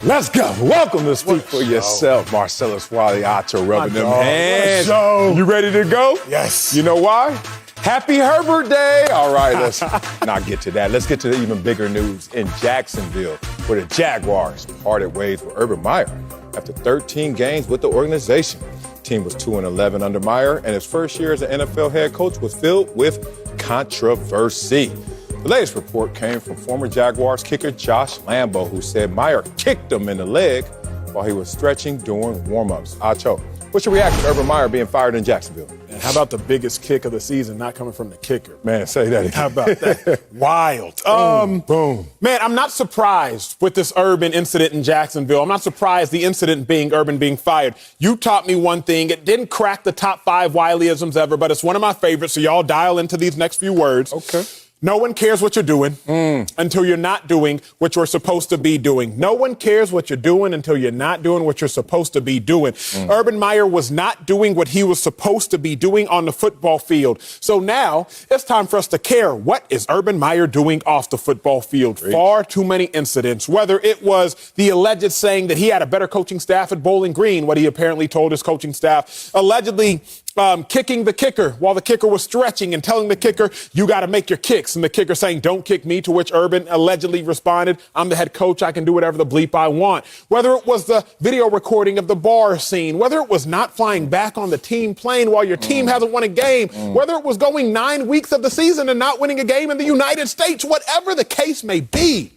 Let's go. Welcome to Speak for Yourself. Marcellus Wiley out to rubbing them hands. You ready to go? Yes. You know why? Happy Herbert Day. All right, let's not get to that. Let's get to the even bigger news in Jacksonville, where the Jaguars parted ways with Urban Meyer after 13 games with the organization. The team was 2-11 under Meyer, and his first year as an NFL head coach was filled with controversy. The latest report came from former Jaguars kicker Josh Lambo, who said Meyer kicked him in the leg while he was stretching during warm-ups. Acho, what's your reaction to Urban Meyer being fired in Jacksonville? And how about the biggest kick of the season not coming from the kicker? Man, say that again. How about that? Wild. Boom. Man, I'm not surprised with this Urban incident in Jacksonville. I'm not surprised the incident being Urban being fired. You taught me one thing. It didn't crack the top 5 Wileyisms ever, but it's one of my favorites, so y'all dial into these next few words. Okay. No one cares what you're doing until you're not doing what you're supposed to be doing. No one cares what you're doing until you're not doing what you're supposed to be doing. Urban Meyer was not doing what he was supposed to be doing on the football field. So now it's time for us to care. What is Urban Meyer doing off the football field? Far too many incidents, whether it was the alleged saying that he had a better coaching staff at Bowling Green, what he apparently told his coaching staff, allegedly kicking the kicker while the kicker was stretching and telling the kicker, you got to make your kicks. And the kicker saying, don't kick me, to which Urban allegedly responded, I'm the head coach. I can do whatever the bleep I want. Whether it was the video recording of the bar scene, whether it was not flying back on the team plane while your team hasn't won a game, whether it was going 9 weeks of the season and not winning a game in the United States, whatever the case may be,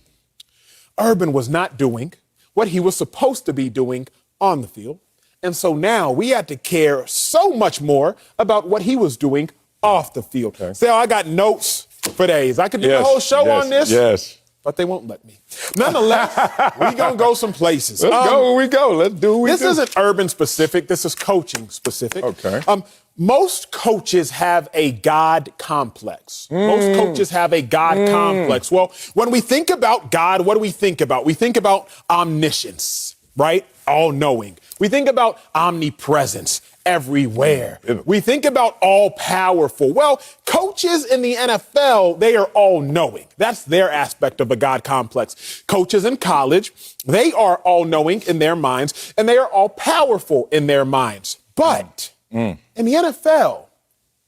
Urban was not doing what he was supposed to be doing on the field. And so now we had to care so much more about what he was doing off the field. Okay. So I got notes for days. I could do the whole show on this. Yes. But they won't let me. Nonetheless, we're going to go some places. Let's go where we go. Let's do what we do. This isn't Urban specific. This is coaching specific. Okay. Most coaches have a God complex. Most coaches have a God complex. Well, when we think about God, what do we think about? We think about omniscience, right? All-knowing. We think about omnipresence everywhere. We think about all-powerful. Well, coaches in the NFL, they are all-knowing. That's their aspect of a God complex. Coaches in college, they are all-knowing in their minds, and they are all-powerful in their minds. But in the NFL,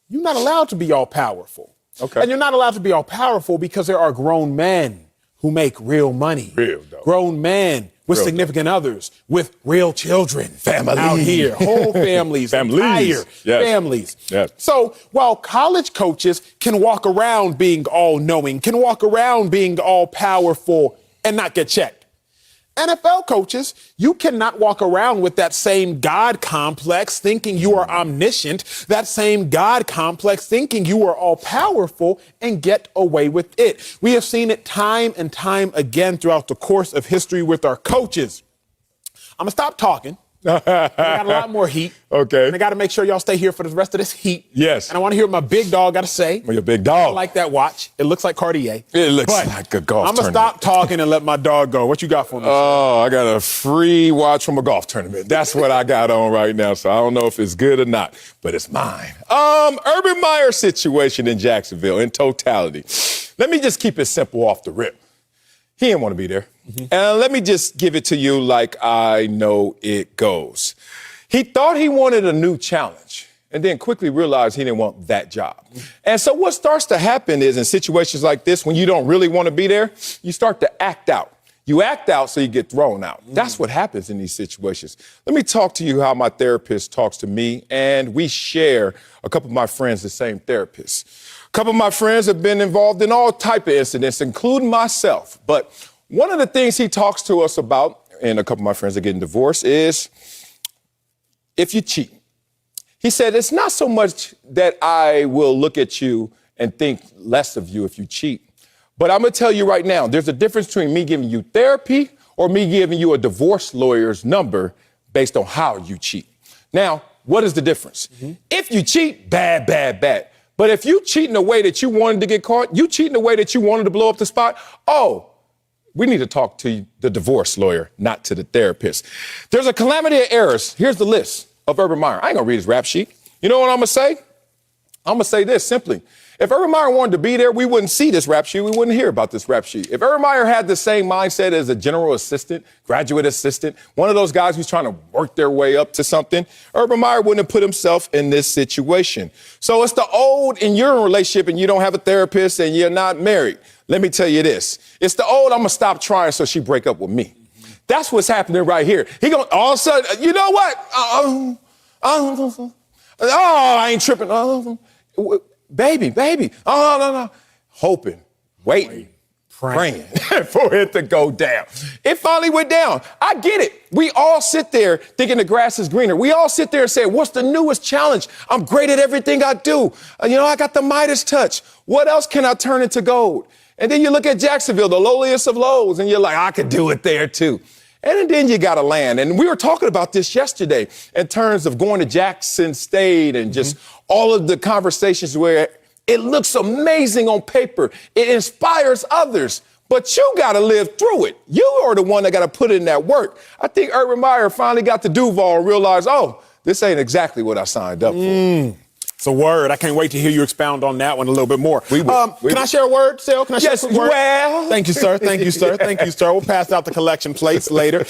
you're not allowed to be all-powerful. Okay. And you're not allowed to be all-powerful because there are grown men who make real money. Grown men with significant others, with real children. Family. Out here. Whole families. Entire families. Yes. So while college coaches can walk around being all-knowing, can walk around being all-powerful and not get checked, NFL coaches, you cannot walk around with that same God complex thinking you are omniscient, that same God complex thinking you are all-powerful and get away with it. We have seen it time and time again throughout the course of history with our coaches. I'm going to stop talking. I got a lot more heat. Okay. And I got to make sure y'all stay here for the rest of this heat. Yes. And I want to hear what my big dog got to say. Well, your big dog. I like that watch. It looks like Cartier. It looks like a golf tournament. I'm going to stop talking and let my dog go. What you got for me? Oh, I got a free watch from a golf tournament. That's what I got on right now, so I don't know if it's good or not, but it's mine. Urban Meyer situation in Jacksonville in totality. Let me just keep it simple off the rip. He didn't want to be there. And let me just give it to you like I know it goes. He thought he wanted a new challenge and then quickly realized he didn't want that job. And so what starts to happen is in situations like this, when you don't really want to be there, you start to act out. You act out so you get thrown out. That's what happens in these situations. Let me talk to you how my therapist talks to me, and we share, a couple of my friends, the same therapist. A couple of my friends have been involved in all type of incidents, including myself. But one of the things he talks to us about, and a couple of my friends are getting divorced, is if you cheat. He said, it's not so much that I will look at you and think less of you if you cheat. But I'm going to tell you right now, there's a difference between me giving you therapy or me giving you a divorce lawyer's number based on how you cheat. Now, what is the difference? If you cheat, bad, bad, bad. But if you cheat in a way that you wanted to get caught, you cheat in a way that you wanted to blow up the spot, we need to talk to the divorce lawyer, not to the therapist. There's a calamity of errors. Here's the list of Urban Meyer. I ain't going to read his rap sheet. You know what I'm going to say? I'm going to say this simply. If Urban Meyer wanted to be there, we wouldn't see this rap sheet. We wouldn't hear about this rap sheet. If Urban Meyer had the same mindset as a general assistant, graduate assistant, one of those guys who's trying to work their way up to something, Urban Meyer wouldn't have put himself in this situation. So it's the old, and you're in a relationship and you don't have a therapist and you're not married. Let me tell you this. It's the old, I'm going to stop trying so she break up with me. That's what's happening right here. He going all of a sudden, you know what? I ain't tripping. Baby. Oh, no. Hoping, waiting, praying for it to go down. It finally went down. I get it. We all sit there thinking the grass is greener. We all sit there and say, what's the newest challenge? I'm great at everything I do. I got the Midas touch. What else can I turn into gold? And then you look at Jacksonville, the lowliest of lows, and you're like, I could do it there too. And then you got to land. And we were talking about this yesterday in terms of going to Jackson State and just all of the conversations where it looks amazing on paper. It inspires others. But you got to live through it. You are the one that got to put in that work. I think Urban Meyer finally got to Duval and realized, this ain't exactly what I signed up for. It's a word. I can't wait to hear you expound on that one a little bit more. We will. Can I share a word, Sal? Can I share a word? Well. Thank you, sir. Thank you, sir. Thank you, sir. We'll pass out the collection plates later.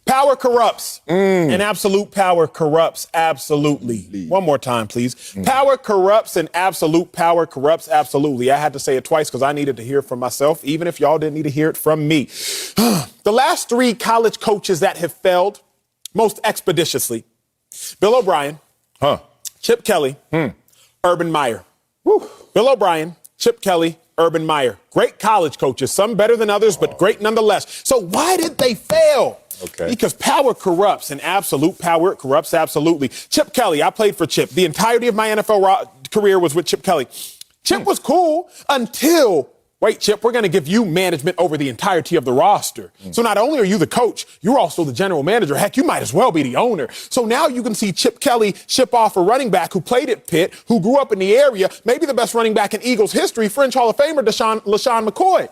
Power corrupts. And absolute power corrupts absolutely. One more time, please. Power corrupts and absolute power corrupts absolutely. I had to say it twice because I needed to hear it from myself, even if y'all didn't need to hear it from me. The last 3 college coaches that have failed most expeditiously: Bill O'Brien, Chip Kelly, Urban Meyer. Woo. Bill O'Brien, Chip Kelly, Urban Meyer. Great college coaches, some better than others, but great nonetheless. So why did they fail? Okay. Because power corrupts and absolute power corrupts absolutely. Chip Kelly, I played for Chip. The entirety of my NFL career was with Chip Kelly. Chip was cool until, wait, Chip, we're going to give you management over the entirety of the roster. So not only are you the coach, you're also the general manager. Heck, you might as well be the owner. So now you can see Chip Kelly ship off a running back who played at Pitt, who grew up in the area, maybe the best running back in Eagles history, French Hall of Famer LaShawn McCoy.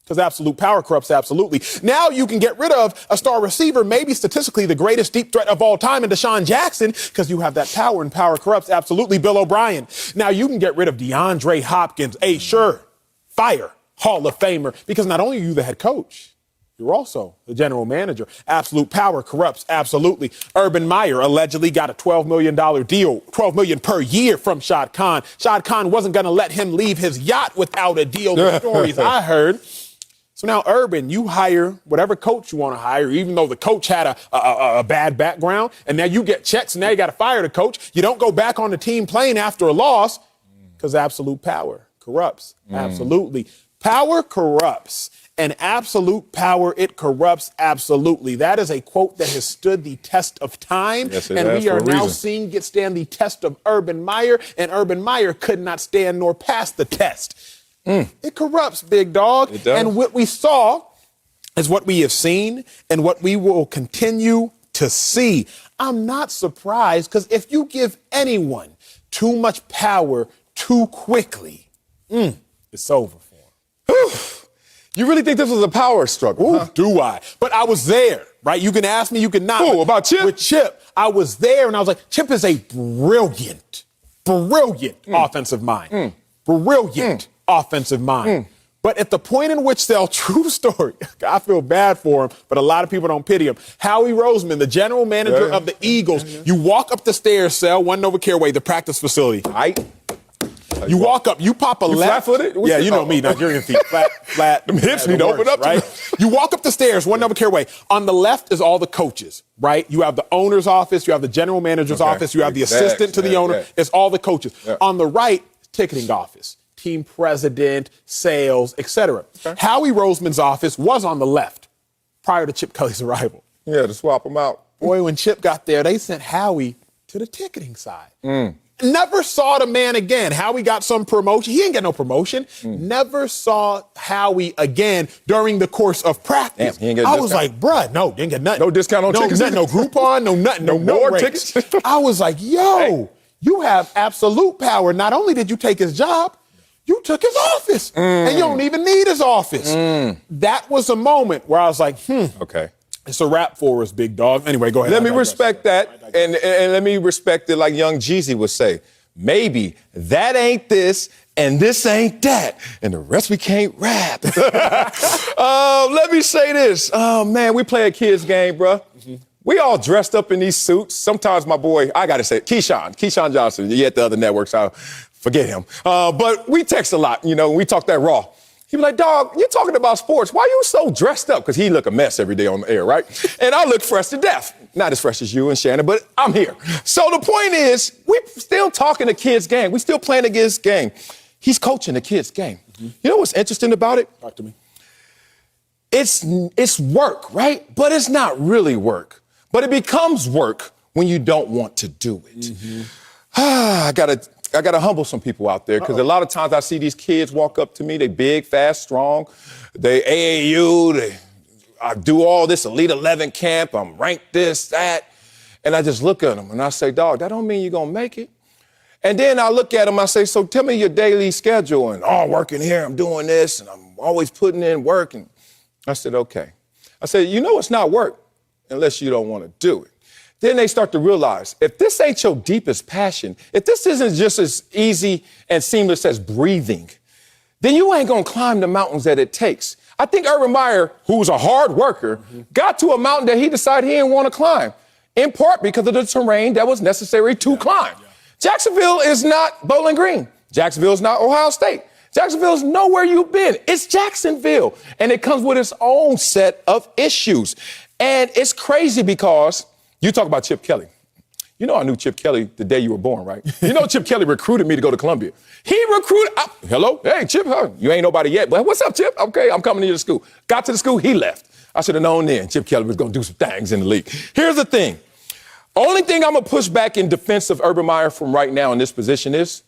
Because absolute power corrupts absolutely. Now you can get rid of a star receiver, maybe statistically the greatest deep threat of all time in Deshaun Jackson, because you have that power, and power corrupts absolutely. Bill O'Brien. Now you can get rid of DeAndre Hopkins, fire Hall of Famer, because not only are you the head coach, you're also the general manager. Absolute power corrupts absolutely. Urban Meyer allegedly got a $12 million deal, $12 million per year from Shad Khan. Shad Khan wasn't going to let him leave his yacht without a deal. The stories I heard. So now, Urban, you hire whatever coach you want to hire, even though the coach had a bad background, and now you get checks, and now you got to fire the coach. You don't go back on the team playing after a loss, because absolute power corrupts. Absolutely. Power corrupts, and absolute power, it corrupts absolutely. That is a quote that has stood the test of time, yes, it and has, we are for a now reason. seeing it stand the test of Urban Meyer, and Urban Meyer could not stand nor pass the test. It corrupts, big dog. It does. And what we saw is what we have seen and what we will continue to see. I'm not surprised, because if you give anyone too much power too quickly, it's over for them. You really think this was a power struggle? Huh? Do I? But I was there, right? You can ask me, you can not. Who, about Chip? With Chip, I was there, and I was like, Chip is a brilliant offensive mind. Brilliant offensive mind. But at the point in which true story, I feel bad for him, but a lot of people don't pity him. Howie Roseman, the general manager of the Eagles, you walk up the stairs, One Nova Careway, the practice facility. You walk up, you pop a left. Flat-footed? Yeah, you know me, Nigerian feet. Flat. Them hips need to open up. Right? You walk up the stairs, One Nova Careway. On the left is all the coaches, right? You have the owner's office, you have the general manager's office, you have the assistant to the owner. It's all the coaches. On the right, ticketing office, team president, sales, etc. Howie Roseman's office was on the left prior to Chip Kelly's arrival. Yeah, to swap them out. Boy, when Chip got there, they sent Howie to the ticketing side. Never saw the man again. Howie got some promotion. He didn't get no promotion. Never saw Howie again during the course of practice. Damn, he didn't get a I was discount? like, bruh, no, didn't get nothing. No discount on tickets? No Groupon, no nothing. No more rates. tickets? I was like, yo, you have absolute power. Not only did you take his job, you took his office, and you don't even need his office. That was a moment where I was like, Okay. It's a wrap for us, big dog. Anyway, go ahead. Let me respect that, and let me respect it like Young Jeezy would say. Maybe that ain't this, And this ain't that. And the rest we can't rap. Let me say this. Oh, man, we play a kid's game, bro. Mm-hmm. We all dressed up in these suits. Sometimes my boy, I got to say, Keyshawn Johnson, he at the other network, so forget him. But we text a lot, we talk that raw. He be like, dog, you're talking about sports. Why you so dressed up? Because he look a mess every day on the air, right? And I look fresh to death. Not as fresh as you and Shannon, but I'm here. So the point is, we still talking the kid's game. We still playing the kid's game. He's coaching the kid's game. Mm-hmm. You know what's interesting about it? Talk to me. It's work, right? But it's not really work. But it becomes work when you don't want to do it. Mm-hmm. I gotta humble some people out there because a lot of times I see these kids walk up to me. They big, fast, strong. They AAU. I do all this Elite 11 camp. I'm ranked this, that. And I just look at them and I say, dog, that don't mean you're gonna make it. And then I look at them, I say, so tell me your daily schedule. And I'm working here, I'm doing this, and I'm always putting in work. And I said, okay. I said, it's not work unless you don't want to do it. Then they start to realize, if this ain't your deepest passion, if this isn't just as easy and seamless as breathing, then you ain't gonna climb the mountains that it takes. I think Urban Meyer, who's a hard worker, got to a mountain that he decided he didn't want to climb, in part because of the terrain that was necessary to climb. Jacksonville is not Bowling Green. Jacksonville is not Ohio State. Jacksonville is nowhere you've been. It's Jacksonville. And it comes with its own set of issues. And it's crazy because you talk about Chip Kelly. I knew Chip Kelly the day you were born, right? Chip Kelly recruited me to go to Columbia. He recruited, hello? Hey, Chip, you ain't nobody yet. But what's up, Chip? Okay, I'm coming to your school. Got to the school, he left. I should have known then Chip Kelly was going to do some things in the league. Here's the thing. Only thing I'm going to push back in defense of Urban Meyer from right now in this position is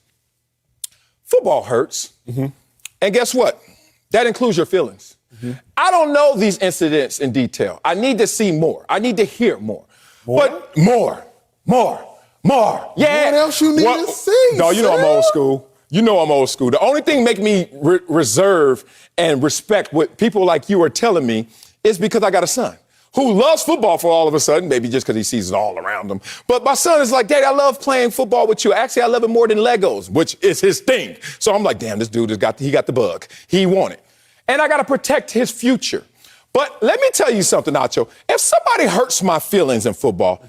football hurts. Mm-hmm. And guess what? That includes your feelings. Mm-hmm. I don't know these incidents in detail. I need to see more. I need to hear more. But more. Yeah. What else you need to see? No, I'm old school. I'm old school. The only thing make me reserve and respect what people like you are telling me is because I got a son who loves football for all of a sudden, maybe just because he sees it all around him. But my son is like, Dad, I love playing football with you. Actually, I love it more than Legos, which is his thing. So I'm like, damn, this dude he got the bug. He want it. And I got to protect his future. But let me tell you something, Nacho. If somebody hurts my feelings in football,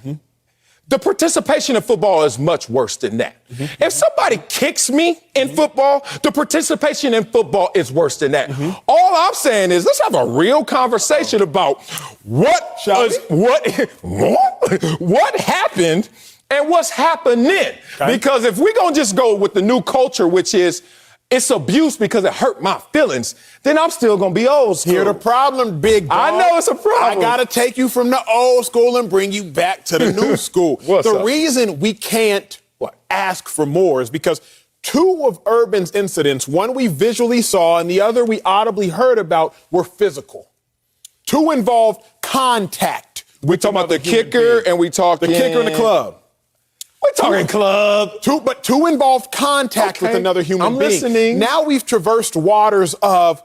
the participation in football is much worse than that. Mm-hmm. If somebody kicks me in football, the participation in football is worse than that. Mm-hmm. All I'm saying is let's have a real conversation about what happened and what's happening. Okay. Because if we're going to just go with the new culture, which is it's abuse because it hurt my feelings, then I'm still going to be old school. Here's the problem, big dog. I know it's a problem. I got to take you from the old school and bring you back to the new school. The reason we can't ask for more is because two of Urban's incidents, one we visually saw and the other we audibly heard about, were physical. Two involved contact. We talking about the kicker and we talk the kicker in the club. We're talking club. Two involved contact with another human being. I'm listening. Now we've traversed waters of,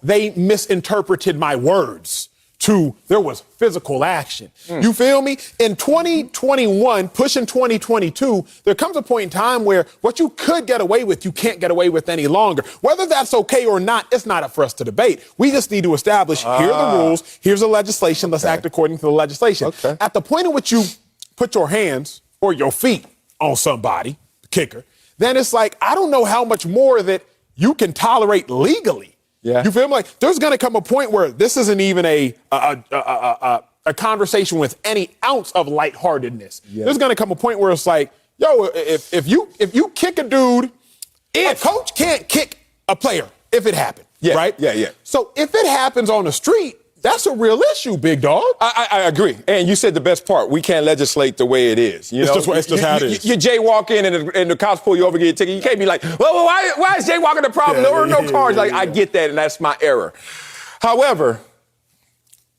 they misinterpreted my words to there was physical action. You feel me? In 2021, pushing 2022, there comes a point in time where what you could get away with, you can't get away with any longer. Whether that's okay or not, it's not up for us to debate. We just need to establish, here are the rules, here's the legislation, let's act according to the legislation. Okay. At the point in which you put your hands or your feet on somebody, the kicker, then it's like, I don't know how much more that you can tolerate legally. Yeah. You feel me? Like, there's going to come a point where this isn't even a conversation with any ounce of lightheartedness. Yeah. There's going to come a point where it's like, yo, if you kick a dude, a coach can't kick a player if it happened, right? Yeah. So if it happens on the street, that's a real issue, big dog. I agree. And you said the best part. We can't legislate the way it is. It's just how it is. You jaywalking and the cops pull you over, get a ticket. You can't be like, well, why is jaywalking the problem? There are no cars. I get that, and that's my error. However,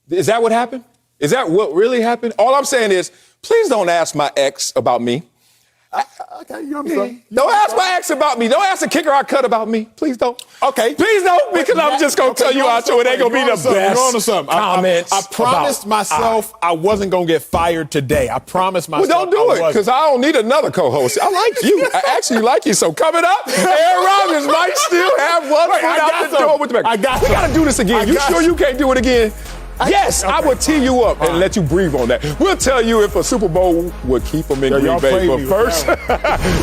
is that what happened? Is that what really happened? All I'm saying is, please don't ask my ex about me. Okay, you understand? Don't ask my ex about me. Don't ask the kicker I cut about me. Please don't. Okay. Please don't, because I'm just going to tell you out there it ain't going to be the best comments. I promised myself I wasn't going to get fired today. I promised myself. Well, don't do it, because I don't need another co-host. I like you. I actually like you. So coming up, Aaron Rodgers might still have one foot out the door with the back. I got We got to do this again. You sure you can't do it again? Yes, I will tee you up and let you breathe on that. We'll tell you if a Super Bowl would keep them in Green Bay. But first,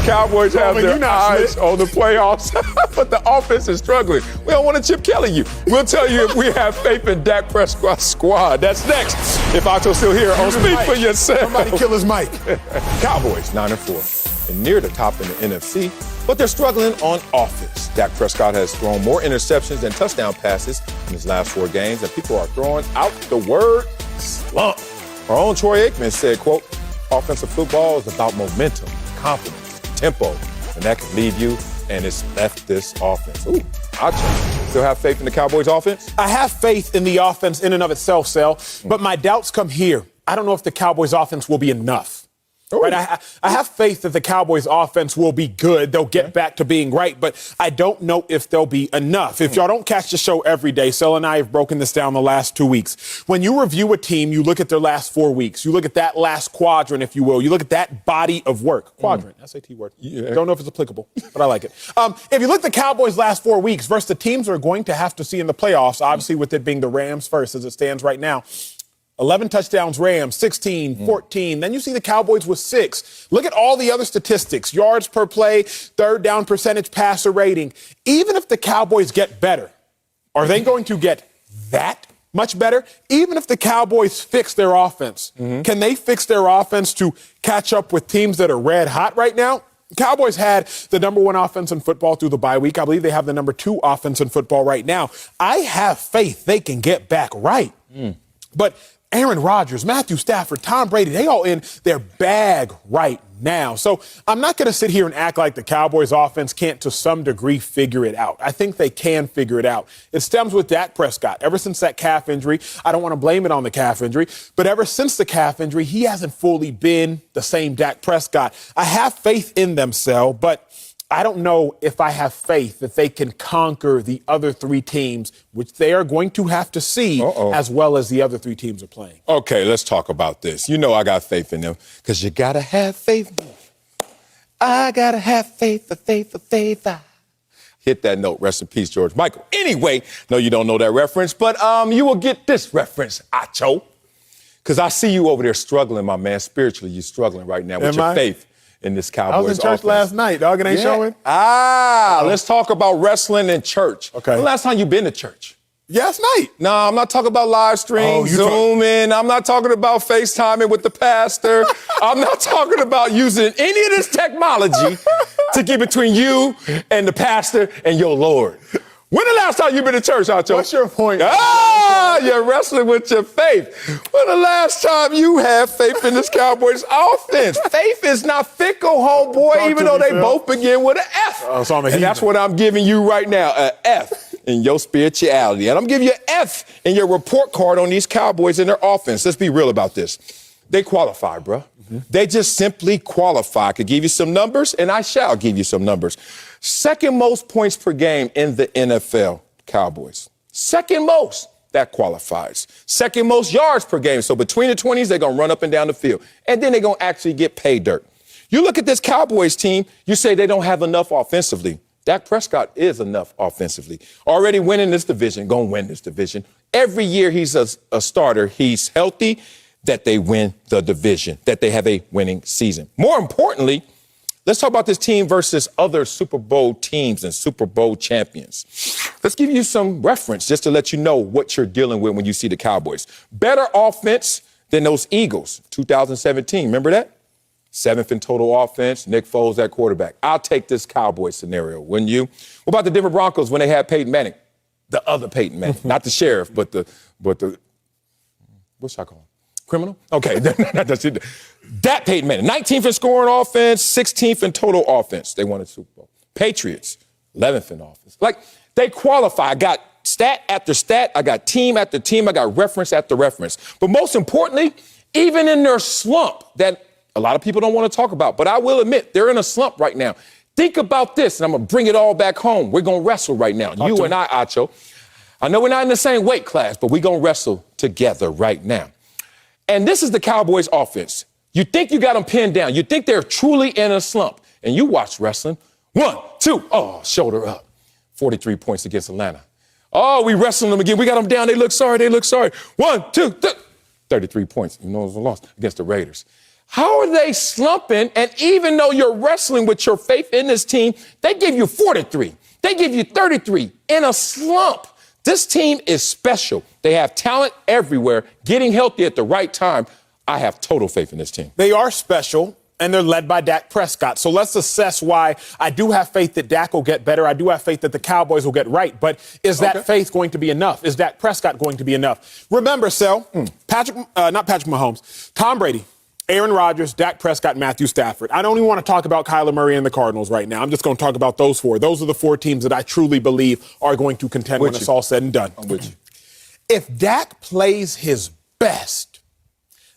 Cowboys have their eyes on the playoffs, but the offense is struggling. We don't want to Chip Kelly you. We'll tell you if we have faith in Dak Prescott's squad. That's next. If Otto's still here on Speak for Yourself. Somebody kill his mic. Cowboys 9-4 and near the top in the NFC, but they're struggling on offense. Dak Prescott has thrown more interceptions than touchdown passes in his last 4 games, and people are throwing out the word slump. Our own Troy Aikman said, quote, offensive football is about momentum, confidence, tempo, and that can leave you, and it's left this offense. Ooh, I'll still have faith in the Cowboys offense? I have faith in the offense in and of itself, Sal, but my doubts come here. I don't know if the Cowboys offense will be enough. Right, I have faith that the Cowboys offense will be good. They'll get back to being right, but I don't know if they'll be enough. If y'all don't catch the show every day, Sel and I have broken this down the last 2 weeks. When you review a team, you look at their last 4 weeks. You look at that last quadrant, if you will. You look at that body of work. Quadrant, SAT word. Yeah. Don't know if it's applicable, but I like it. If you look at the Cowboys' last 4 weeks versus the teams they're going to have to see in the playoffs, obviously with it being the Rams first as it stands right now, 11 touchdowns, Rams, 16, 14. Then you see the Cowboys with 6. Look at all the other statistics. Yards per play, third down percentage, passer rating. Even if the Cowboys get better, are they going to get that much better? Even if the Cowboys fix their offense, can they fix their offense to catch up with teams that are red hot right now? Cowboys had the number 1 offense in football through the bye week. I believe they have the number 2 offense in football right now. I have faith they can get back right. But Aaron Rodgers, Matthew Stafford, Tom Brady, they all in their bag right now. So I'm not going to sit here and act like the Cowboys offense can't to some degree figure it out. I think they can figure it out. It stems with Dak Prescott. Ever since that calf injury, I don't want to blame it on the calf injury, but ever since the calf injury, he hasn't fully been the same Dak Prescott. I have faith in them, Sel, but I don't know if I have faith that they can conquer the other 3 teams, which they are going to have to see as well as the other 3 teams are playing. Okay, let's talk about this. You know I got faith in them because you got to have faith. I got to have faith, faith. Hit that note. Rest in peace, George Michael. Anyway, no, you don't know that reference, but you will get this reference, Acho, because I see you over there struggling, my man. Spiritually, you're struggling right now with your faith in this Cowboys I was in church offense. last night, dog. It ain't showing. Let's talk about wrestling and church. Okay. When the last time you been to church? Last night. No, I'm not talking about live stream, Zooming. I'm not talking about FaceTiming with the pastor. I'm not talking about using any of this technology to get between you and the pastor and your Lord. When the last time you been to church, Acho? What's your point? You're wrestling with your faith. When the last time you had faith in this Cowboys offense? Faith is not fickle, homeboy, even though they both begin with an F. So and that's what I'm giving you right now, an F in your spirituality. And I'm giving you an F in your report card on these Cowboys and their offense. Let's be real about this. They qualify, bro. They just simply qualify. I could give you some numbers, and I shall give you some numbers. Second most points per game in the NFL, Cowboys. Second most, that qualifies. Second most yards per game. So between the 20s, they're going to run up and down the field. And then they're going to actually get pay dirt. You look at this Cowboys team, you say they don't have enough offensively. Dak Prescott is enough offensively. Already winning this division, going to win this division. Every year he's a starter, he's healthy, that they win the division, that they have a winning season. More importantly, let's talk about this team versus other Super Bowl teams and Super Bowl champions. Let's give you some reference just to let you know what you're dealing with when you see the Cowboys. Better offense than those Eagles, 2017. Remember that? 7th in total offense, Nick Foles at quarterback. I'll take this Cowboys scenario, wouldn't you? What about the Denver Broncos when they had Peyton Manning? The other Peyton Manning, not the sheriff, but the what's I call him? Criminal? Okay, that's it. That Peyton Manning, 19th in scoring offense, 16th in total offense. They won a Super Bowl. Patriots, 11th in offense. Like, they qualify. I got stat after stat. I got team after team. I got reference after reference. But most importantly, even in their slump, that a lot of people don't want to talk about, but I will admit they're in a slump right now. Think about this, and I'm going to bring it all back home. We're going to wrestle right now. You and I, Acho. I know we're not in the same weight class, but we're going to wrestle together right now. And this is the Cowboys offense. You think you got them pinned down. You think they're truly in a slump. And you watch wrestling. 1, 2, oh, shoulder up. 43 points against Atlanta. Oh, we wrestling them again. We got them down. They look sorry. 1, 2, 33 points. You know it was a loss against the Raiders. How are they slumping? And even though you're wrestling with your faith in this team, they give you 43. They give you 33 in a slump. This team is special. They have talent everywhere, getting healthy at the right time. I have total faith in this team. They are special, and they're led by Dak Prescott. So let's assess why. I do have faith that Dak will get better. I do have faith that the Cowboys will get right. But is that faith going to be enough? Is Dak Prescott going to be enough? Remember, Sel, not Patrick Mahomes, Tom Brady, Aaron Rodgers, Dak Prescott, Matthew Stafford. I don't even want to talk about Kyler Murray and the Cardinals right now. I'm just going to talk about those four. Those are the four teams that I truly believe are going to contend when it's all said and done. I'm with you. If Dak plays his best,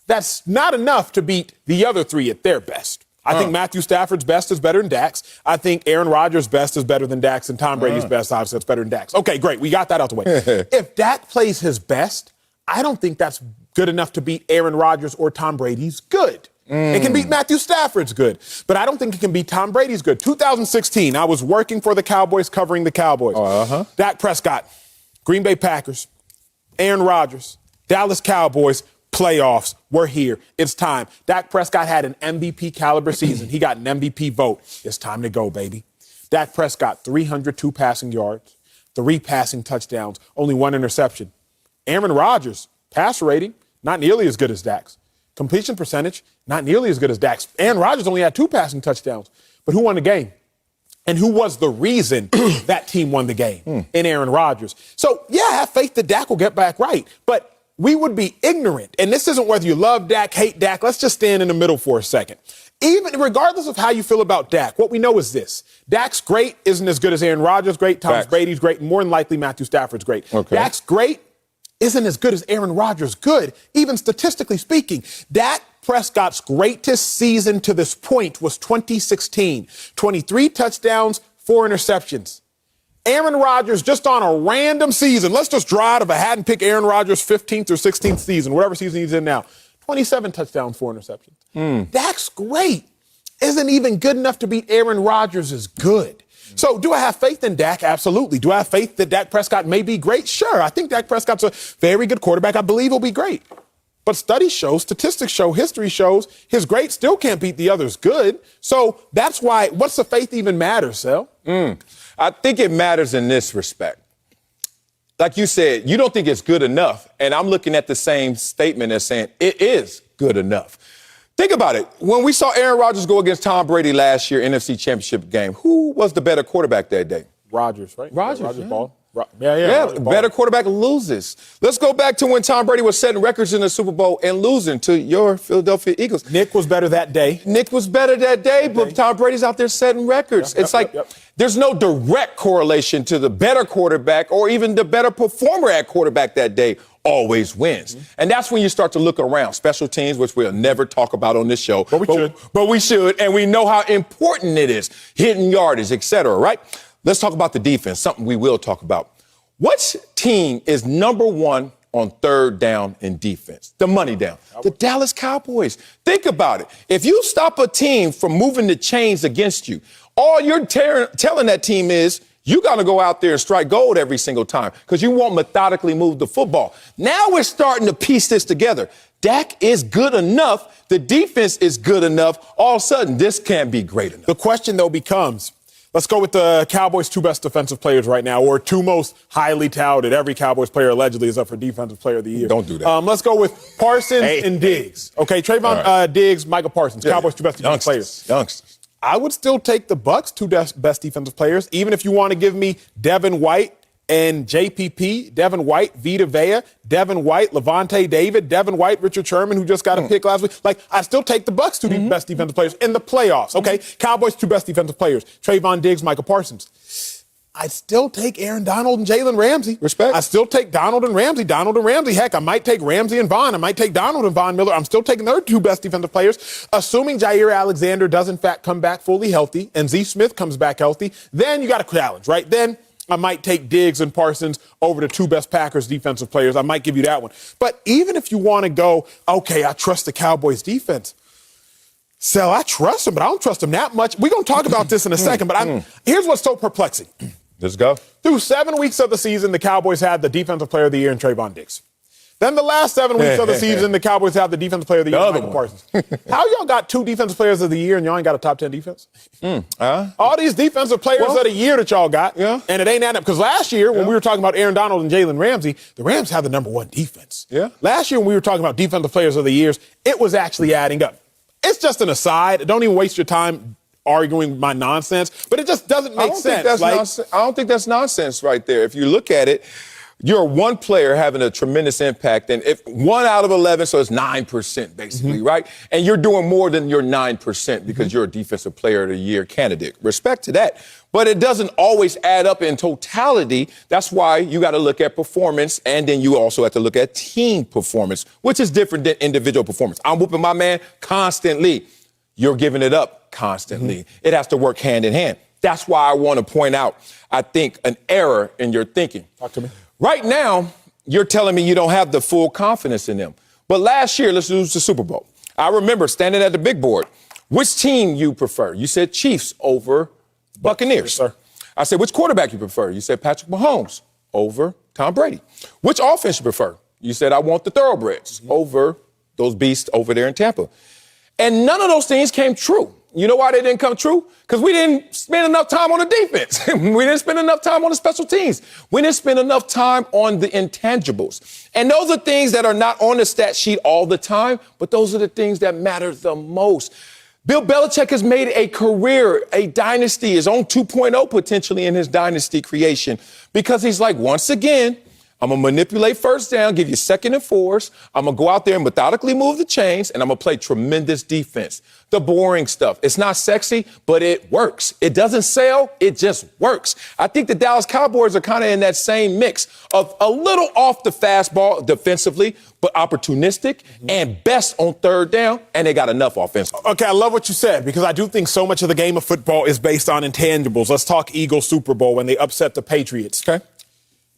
that's not enough to beat the other three at their best. I think Matthew Stafford's best is better than Dak's. I think Aaron Rodgers' best is better than Dak's, and Tom Brady's best, obviously, that's better than Dak's. Okay, great. We got that out the way. If Dak plays his best, I don't think that's good enough to beat Aaron Rodgers or Tom Brady's good. It can beat Matthew Stafford's good, but I don't think it can beat Tom Brady's good. 2016, I was working for the Cowboys, covering the Cowboys. Dak Prescott, Green Bay Packers, Aaron Rodgers, Dallas Cowboys, playoffs. We're here. It's time. Dak Prescott had an MVP caliber season. He got an MVP vote. It's time to go, baby. Dak Prescott, 302 passing yards, 3 passing touchdowns, only 1 interception. Aaron Rodgers, passer rating, not nearly as good as Dak's. Completion percentage, not nearly as good as Dak's. Aaron Rodgers only had 2 passing touchdowns. But who won the game? And who was the reason that team won the game? In Aaron Rodgers. So, yeah, I have faith that Dak will get back right. But we would be ignorant. And this isn't whether you love Dak, hate Dak. Let's just stand in the middle for a second. Even regardless of how you feel about Dak, what we know is this. Dak's great isn't as good as Aaron Rodgers' great. Tom Brady's great. And more than likely, Matthew Stafford's great. Dak's great isn't as good as Aaron Rodgers' good, even statistically speaking. Dak Prescott's greatest season to this point was 2016. 23 touchdowns, 4 interceptions. Aaron Rodgers, just on a random season, let's just draw out of a hat and pick Aaron Rodgers' 15th or 16th season, whatever season he's in now. 27 touchdowns, 4 interceptions. Dak's great. Isn't even good enough to beat Aaron Rodgers is good. So do I have faith in Dak? Absolutely. Do I have faith that Dak Prescott may be great? Sure. I think Dak Prescott's a very good quarterback. I believe he'll be great. But studies show, statistics show, history shows his great still can't beat the others good. So that's why, what's the faith even matter, Sel? I think it matters in this respect. Like you said, you don't think it's good enough. And I'm looking at the same statement as saying it is good enough. Think about it. When we saw Aaron Rodgers go against Tom Brady last year, NFC Championship game, who was the better quarterback that day? Rodgers, right? Rodgers ball. Better quarterback loses. Let's go back to when Tom Brady was setting records in the Super Bowl and losing to your Philadelphia Eagles. Nick was better that day. But Tom Brady's out there setting records. There's no direct correlation to the better quarterback or even the better performer at quarterback that day always wins. And that's when you start to look around. Special teams, which we'll never talk about on this show. But we should, and we know how important it is. Hitting yardage, et cetera, right? Let's talk about the defense, something we will talk about. What team is number 1 on 3rd down in defense? The money down. The Dallas Cowboys. Think about it. If you stop a team from moving the chains against you, all you're telling that team is you got to go out there and strike gold every single time because you won't methodically move the football. Now we're starting to piece this together. Dak is good enough. The defense is good enough. All of a sudden, this can't be great enough. The question, though, becomes, let's go with the Cowboys' 2 best defensive players right now, or 2 most highly touted. Every Cowboys player allegedly is up for Defensive Player of the Year. Don't do that. Let's go with Parsons and Diggs. Okay, Trayvon Diggs, Micah Parsons, Cowboys' 2 best defensive players. Youngsters. I would still take the Bucs' 2 best defensive players, even if you want to give me Devin White and JPP, Devin White, Vita Vea, Devin White, Levante David, Devin White, Richard Sherman, who just got a pick last week. I still take the Bucs' 2 best defensive players in the playoffs, okay? Cowboys' 2 best defensive players, Trayvon Diggs, Micah Parsons. I still take Aaron Donald and Jalen Ramsey. Respect. I still take Donald and Ramsey. Heck, I might take Ramsey and Vaughn. I might take Donald and Von Miller. I'm still taking their two best defensive players. Assuming Jair Alexander does, in fact, come back fully healthy and Z Smith comes back healthy, then you got a challenge, right? Then I might take Diggs and Parsons over the two best Packers defensive players. I might give you that one. But even if you want to go, okay, I trust the Cowboys defense. Sel, I trust them, but I don't trust them that much. We're going to talk about this in a second, but here's what's so perplexing. Let's go. Through 7 weeks of the season, the Cowboys had the Defensive Player of the Year in Trayvon Diggs. Then the last 7 weeks of the season, the Cowboys had the Defensive Player of the Year in Micah Parsons. How y'all got 2 Defensive Players of the Year and y'all ain't got a top 10 defense? All these Defensive Players of the Year that y'all got, and it ain't adding up. Because last year, when we were talking about Aaron Donald and Jalen Ramsey, the Rams had the #1 defense. Last year, when we were talking about Defensive Players of the Years, it was actually adding up. It's just an aside. Don't even waste your time arguing my nonsense, but it just doesn't make sense. I don't think that's nonsense right there. If you look at it, you're one player having a tremendous impact, and if 1 out of 11, so it's 9% basically, right? And you're doing more than your 9% because you're a Defensive Player of the Year candidate. Respect to that. But it doesn't always add up in totality. That's why you got to look at performance, and then you also have to look at team performance, which is different than individual performance. I'm whooping my man constantly. You're giving it up constantly. It has to work hand in hand. That's why I want to point out, I think, an error in your thinking. Talk to me. Right now, you're telling me you don't have the full confidence in them. But last year, let's lose the Super Bowl. I remember standing at the big board. Which team you prefer? You said Chiefs over Buccaneers. Yes, sir. I said, which quarterback you prefer? You said Patrick Mahomes over Tom Brady. Which offense you prefer? You said, I want the thoroughbreds over those beasts over there in Tampa. And none of those things came true. You know why they didn't come true? Because we didn't spend enough time on the defense. We didn't spend enough time on the special teams. We didn't spend enough time on the intangibles. And those are things that are not on the stat sheet all the time, but those are the things that matter the most. Bill Belichick has made a career, a dynasty, his own 2.0 potentially in his dynasty creation, because he's like, once again, I'm going to manipulate first down, give you 2nd and 4s. I'm going to go out there and methodically move the chains, and I'm going to play tremendous defense. The boring stuff. It's not sexy, but it works. It doesn't sell. It just works. I think the Dallas Cowboys are kind of in that same mix of a little off the fastball defensively, but opportunistic and best on 3rd down, and they got enough offensively. Okay, I love what you said, because I do think so much of the game of football is based on intangibles. Let's talk Eagles Super Bowl when they upset the Patriots. Okay.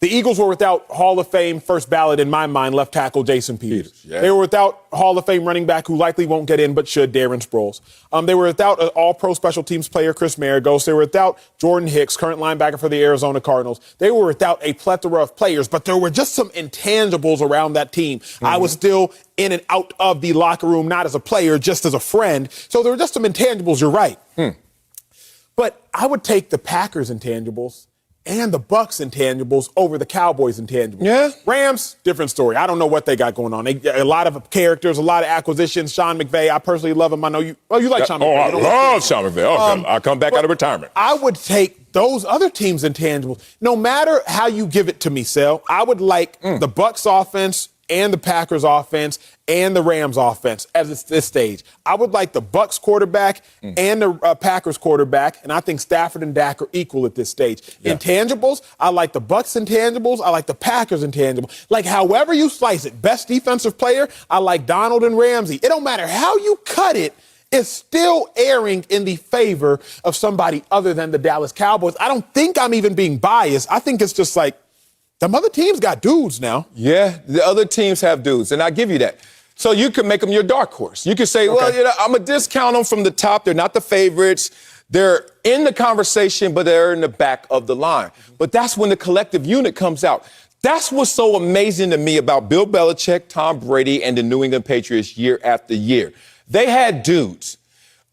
The Eagles were without Hall of Fame first ballot, in my mind, left tackle Jason Peters. They were without Hall of Fame running back, who likely won't get in but should, Darren Sproles. They were without an all-pro special teams player, Chris Maragos. They were without Jordan Hicks, current linebacker for the Arizona Cardinals. They were without a plethora of players, but there were just some intangibles around that team. I was still in and out of the locker room, not as a player, just as a friend. So there were just some intangibles, you're right. But I would take the Packers intangibles and the Bucks intangibles over the Cowboys intangibles. Yeah. Rams, different story. I don't know what they got going on. A lot of characters, a lot of acquisitions. Sean McVay, I personally love him. I know you. Oh, you like Sean McVay. I love Sean McVay. I'll come back out of retirement. I would take those other teams' intangibles. No matter how you give it to me, Sel, I would like the Bucks offense and the Packers offense and the Rams offense at this stage. I would like the Bucks quarterback and the Packers quarterback, and I think Stafford and Dak are equal at this stage. Intangibles, I like the Bucks intangibles. I like the Packers intangibles. Like, however you slice it, best defensive player, I like Donald and Ramsey. It don't matter how you cut it, it's still erring in the favor of somebody other than the Dallas Cowboys. I don't think I'm even being biased. I think it's just like, them other teams got dudes now. Yeah, the other teams have dudes, and I give you that. So you can make them your dark horse. You can say, well, you know, I'm going to discount them from the top. They're not the favorites. They're in the conversation, but they're in the back of the line. But that's when the collective unit comes out. That's what's so amazing to me about Bill Belichick, Tom Brady, and the New England Patriots year after year. They had dudes.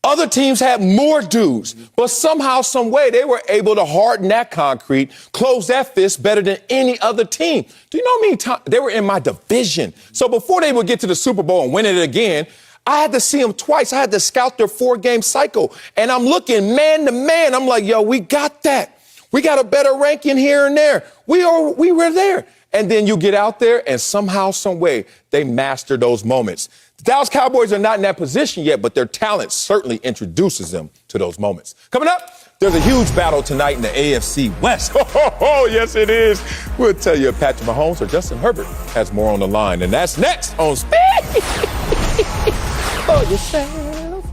Other teams had more dudes, but somehow, some way, they were able to harden that concrete, close that fist better than any other team. Do you know how many times they were in my division? So before they would get to the Super Bowl and win it again, I had to see them twice. I had to scout their 4-game cycle, and I'm looking man to man. I'm like, yo, we got that. We got a better ranking here and there. We were there. And then you get out there, and somehow, some way, they master those moments. The Dallas Cowboys are not in that position yet, but their talent certainly introduces them to those moments. Coming up, There's a huge battle tonight in the AFC West. Oh, yes, it is. We'll tell you if Patrick Mahomes or Justin Herbert has more on the line. And that's next on Speak for Yourself.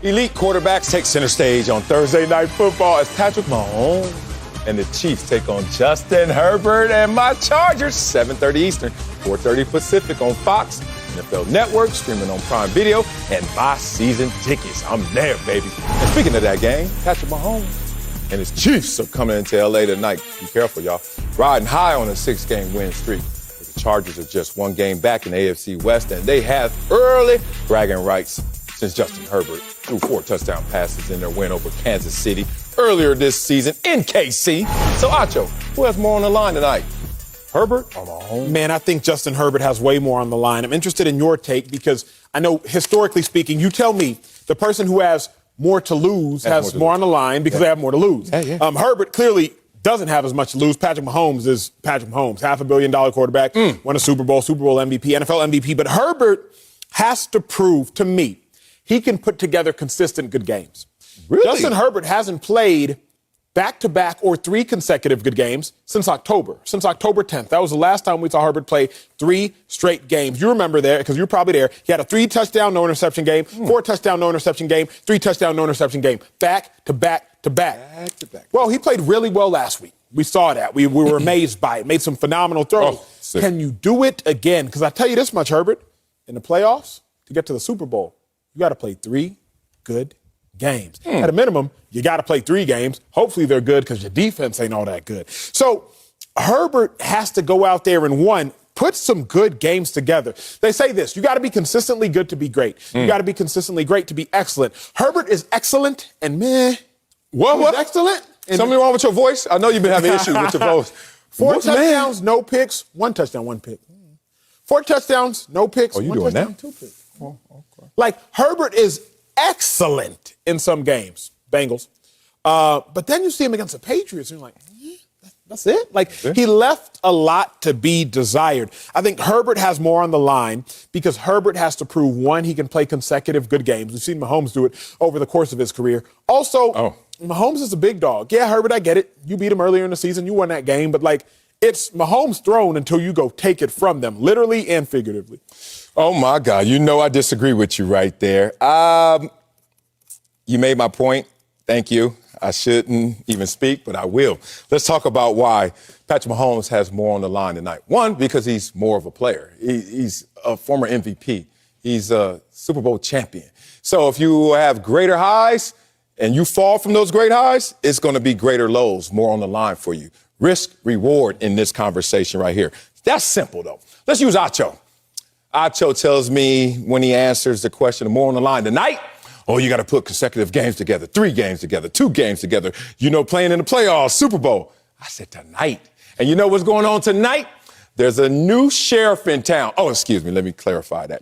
Elite quarterbacks take center stage on Thursday Night Football as Patrick Mahomes and the Chiefs take on Justin Herbert and my Chargers, 7:30 Eastern, 4:30 Pacific on Fox, NFL Network, streaming on Prime Video, and buy season tickets. I'm there, baby. And speaking of that game, Patrick Mahomes and his Chiefs are coming into L.A. tonight. Be careful, y'all. Riding high on a 6-game win streak. The Chargers are just one game back in the AFC West, and they have early bragging rights since Justin Herbert threw 4 touchdown passes in their win over Kansas City earlier this season in KC. So, Acho, who has more on the line tonight? Herbert or Mahomes? Man, I think Justin Herbert has way more on the line. I'm interested in your take because I know, historically speaking, you tell me the person who has more to lose has more on the line because they have more to lose. Herbert clearly doesn't have as much to lose. Patrick Mahomes is Patrick Mahomes, $500 million quarterback, won a Super Bowl MVP, NFL MVP. But Herbert has to prove to me he can put together consistent good games. Really? Justin Herbert hasn't played back-to-back or 3 consecutive good games since October 10th. That was the last time we saw Herbert play 3 straight games. You remember there, because you're probably there. He had a 3-touchdown, no interception game, 4-touchdown, no interception game, 3-touchdown, no interception game, back-to-back-to-back. Back-to-back. Well, he played really well last week. We saw that. We were amazed by it. Made some phenomenal throws. Can you do it again? Because I tell you this much, Herbert, in the playoffs, to get to the Super Bowl, you got to play 3 good games. At a minimum, you got to play 3 games. Hopefully they're good because your defense ain't all that good. So Herbert has to go out there and, one, put some good games together. They say this, you got to be consistently good to be great. You got to be consistently great to be excellent. Herbert is excellent and meh. What? Excellent? And Something wrong with your voice? I know you've been having issues with your voice. 4 touchdowns, no picks, 1 touchdown, 1 pick. 4 touchdowns, no picks, Oh, you 1 doing touchdown, that? 2 picks. Oh, okay. Like, Herbert is excellent in some games, Bengals. But then you see him against the Patriots, and you're like, that's it? Like, he left a lot to be desired. I think Herbert has more on the line because Herbert has to prove, one, he can play consecutive good games. We've seen Mahomes do it over the course of his career. Also, Mahomes is a big dog. Yeah, Herbert, I get it. You beat him earlier in the season. You won that game. But, like, it's Mahomes' throne until you go take it from them, literally and figuratively. Oh, my God. You know I disagree with you right there. You made my point. Thank you. I shouldn't even speak, but I will. Let's talk about why Patrick Mahomes has more on the line tonight. One, because he's more of a player. He's a former MVP. He's a Super Bowl champion. So if you have greater highs and you fall from those great highs, it's going to be greater lows, more on the line for you. Risk, reward in this conversation right here. That's simple, though. Let's use Acho. Acho tells me when he answers the question, more on the line tonight, oh, you got to put consecutive games together, 3 games together, 2 games together. You know, playing in the playoffs, Super Bowl. I said tonight. And you know what's going on tonight? There's a new sheriff in town. Oh, excuse me. Let me clarify that.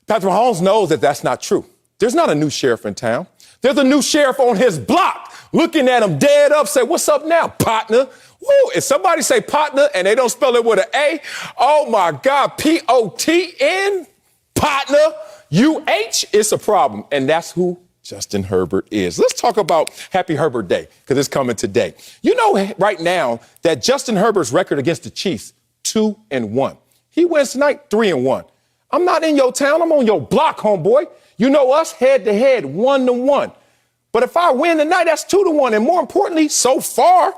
Patrick Mahomes knows that that's not true. There's not a new sheriff in town. There's a new sheriff on his block looking at him dead up, say, what's up now, partner? Woo, if somebody say partner and they don't spell it with an A, oh, my God, P-O-T-N, partner, U-H, it's a problem. And that's who Justin Herbert is. Let's talk about Happy Herbert Day, because it's coming today. You know right now that Justin Herbert's record against the Chiefs, 2-1. He wins tonight, 3-1. I'm not in your town. I'm on your block, homeboy. You know us, head-to-head, 1-1. But if I win tonight, that's 2-1. And more importantly, so far,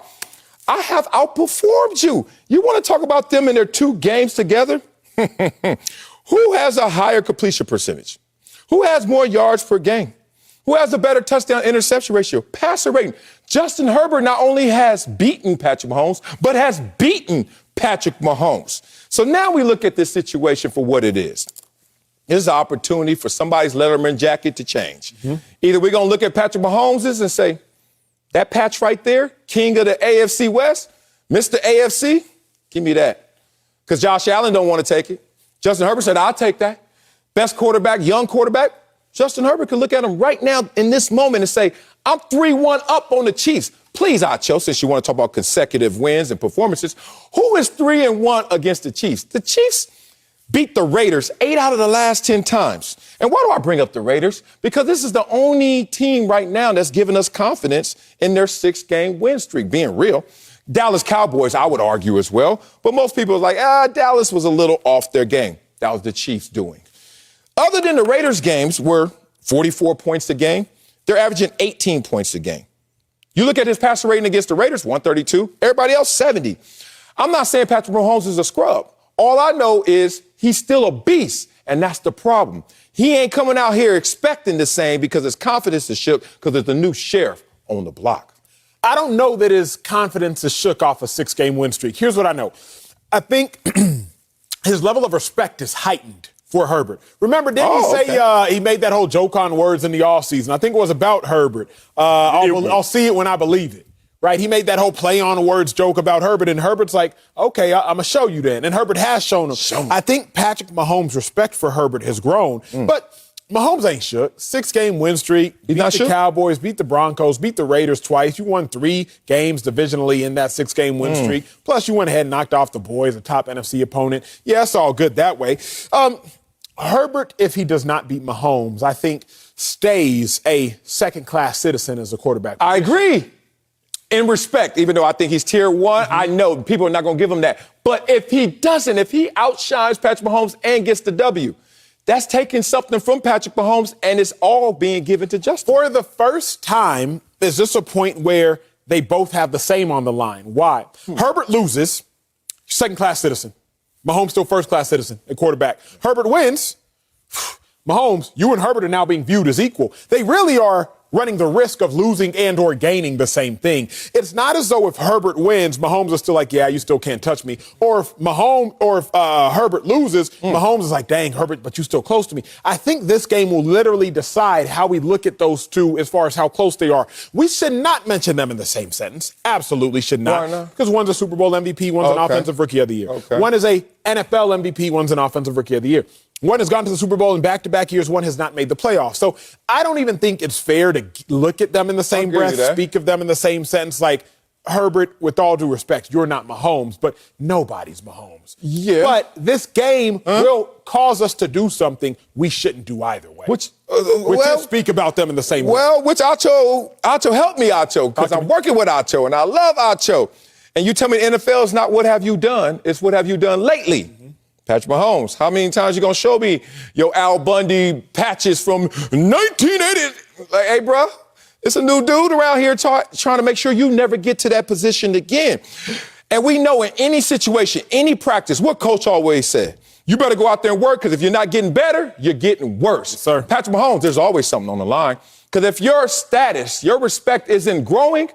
I have outperformed you. You want to talk about them in their 2 games together? Who has a higher completion percentage? Who has more yards per game? Who has a better touchdown-interception ratio? Passer rating. Justin Herbert not only has beaten Patrick Mahomes, but has beaten Patrick Mahomes. So now we look at this situation for what it is. Here's an opportunity for somebody's Letterman jacket to change. Either we're going to look at Patrick Mahomes' and say, that patch right there, king of the AFC West, Mr. AFC, give me that. Because Josh Allen don't want to take it. Justin Herbert said, I'll take that. Best quarterback, young quarterback. Justin Herbert can look at him right now in this moment and say, I'm 3-1 up on the Chiefs. Please, Acho, since you want to talk about consecutive wins and performances, who is 3-1 against the Chiefs? The Chiefs, beat the Raiders 8 out of the last 10 times. And why do I bring up the Raiders? Because this is the only team right now that's giving us confidence in their 6-game win streak, being real. Dallas Cowboys, I would argue as well. But most people are like, Dallas was a little off their game. That was the Chiefs doing. Other than the Raiders games were 44 points a game, they're averaging 18 points a game. You look at his passer rating against the Raiders, 132. Everybody else, 70. I'm not saying Patrick Mahomes is a scrub. All I know is he's still a beast, and that's the problem. He ain't coming out here expecting the same because his confidence is shook because there's a new sheriff on the block. I don't know that his confidence is shook off a 6-game win streak. Here's what I know. I think his level of respect is heightened for Herbert. Remember, didn't he say he made that whole joke on words in the offseason? I think it was about Herbert. I'll see it when I believe it. Right? He made that whole play on words joke about Herbert, and Herbert's like, okay, I'm going to show you then. And Herbert has shown him. I think Patrick Mahomes' respect for Herbert has grown, but Mahomes ain't shook. 6-game win streak. Beat the Cowboys, beat the Broncos, beat the Raiders twice. You won 3 games divisionally in that 6-game win streak. Plus, you went ahead and knocked off the Boys, a top NFC opponent. Yeah, it's all good that way. Herbert, if he does not beat Mahomes, I think stays a second-class citizen as a quarterback. I agree. In respect, even though I think he's tier 1, I know people are not going to give him that. But if he doesn't, if he outshines Patrick Mahomes and gets the W, that's taking something from Patrick Mahomes, and it's all being given to Justin. For the first time, is this a point where they both have the same on the line? Why? Herbert loses, second-class citizen. Mahomes still first-class citizen at quarterback. Herbert wins. Mahomes, you and Herbert are now being viewed as equal. They really are running the risk of losing and or gaining the same thing. It's not as though if Herbert wins, Mahomes is still like, yeah, you still can't touch me. Or if Herbert loses, Mahomes is like, dang, Herbert, but you still close to me. I think this game will literally decide how we look at those two as far as how close they are. We should not mention them in the same sentence. Absolutely should not. Because one's a Super Bowl MVP, one's an Offensive Rookie of the Year. One is a NFL MVP, one's an Offensive Rookie of the Year. One has gone to the Super Bowl in back-to-back years. One has not made the playoffs. So I don't even think it's fair to look at them in the same breath, speak of them in the same sentence. Like, Herbert, with all due respect, you're not Mahomes, but nobody's Mahomes. Yeah. But this game will cause us to do something we shouldn't do either way. Which speak about them in the same way. Well, which Acho, help me, Acho, because I'm working with Acho, and I love Acho. And you tell me the NFL is not what have you done, it's what have you done lately. Patrick Mahomes, how many times you gonna show me your Al Bundy patches from 1980? Like, hey, bro, it's a new dude around here trying to make sure you never get to that position again. And we know in any situation, any practice, what coach always said, you better go out there and work, because if you're not getting better, you're getting worse. Yes, sir. Patrick Mahomes, there's always something on the line. Because if your status, your respect isn't growing,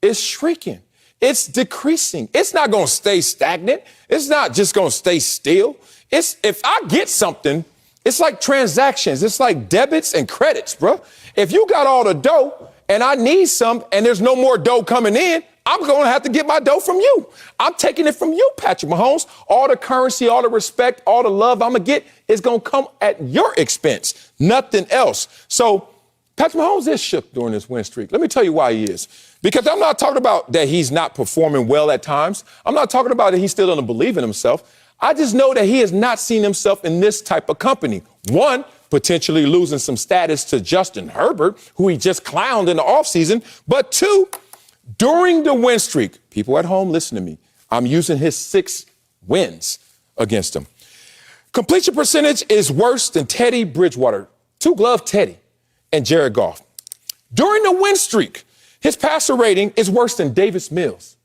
it's shrinking. It's decreasing. It's not going to stay stagnant. It's not just going to stay still. If I get something, it's like transactions. It's like debits and credits, bro. If you got all the dough and I need some and there's no more dough coming in, I'm going to have to get my dough from you. I'm taking it from you, Patrick Mahomes. All the currency, all the respect, all the love I'm going to get is going to come at your expense, nothing else. So Patrick Mahomes is shook during this win streak. Let me tell you why he is. Because I'm not talking about that he's not performing well at times. I'm not talking about that he still doesn't believe in himself. I just know that he has not seen himself in this type of company. One, potentially losing some status to Justin Herbert, who he just clowned in the offseason. But two, during the win streak, people at home, listen to me. I'm using his 6 wins against him. Completion percentage is worse than Teddy Bridgewater, 2-glove Teddy, and Jared Goff. During the win streak, his passer rating is worse than Davis Mills.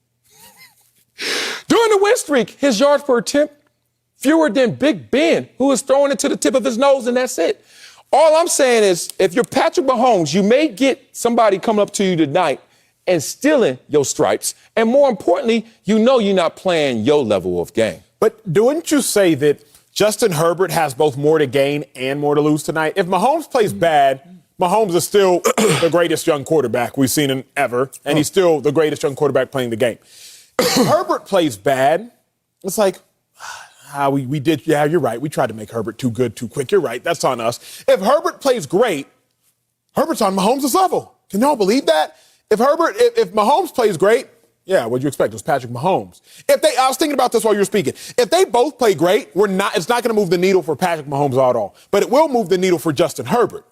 During the win streak, his yards per attempt, fewer than Big Ben, who is throwing it to the tip of his nose, and that's it. All I'm saying is, if you're Patrick Mahomes, you may get somebody coming up to you tonight and stealing your stripes. And more importantly, you know you're not playing your level of game. But wouldn't you say that Justin Herbert has both more to gain and more to lose tonight? If Mahomes plays bad, Mahomes is still the greatest young quarterback we've seen in ever, and he's still the greatest young quarterback playing the game. If Herbert plays bad, it's like, we did, yeah, you're right. We tried to make Herbert too good, too quick. You're right. That's on us. If Herbert plays great, Herbert's on Mahomes' level. Can y'all believe that? If Mahomes plays great, Yeah, what'd you expect? It was Patrick Mahomes. I was thinking about this while you were speaking. If they both play great, it's not going to move the needle for Patrick Mahomes at all. But it will move the needle for Justin Herbert.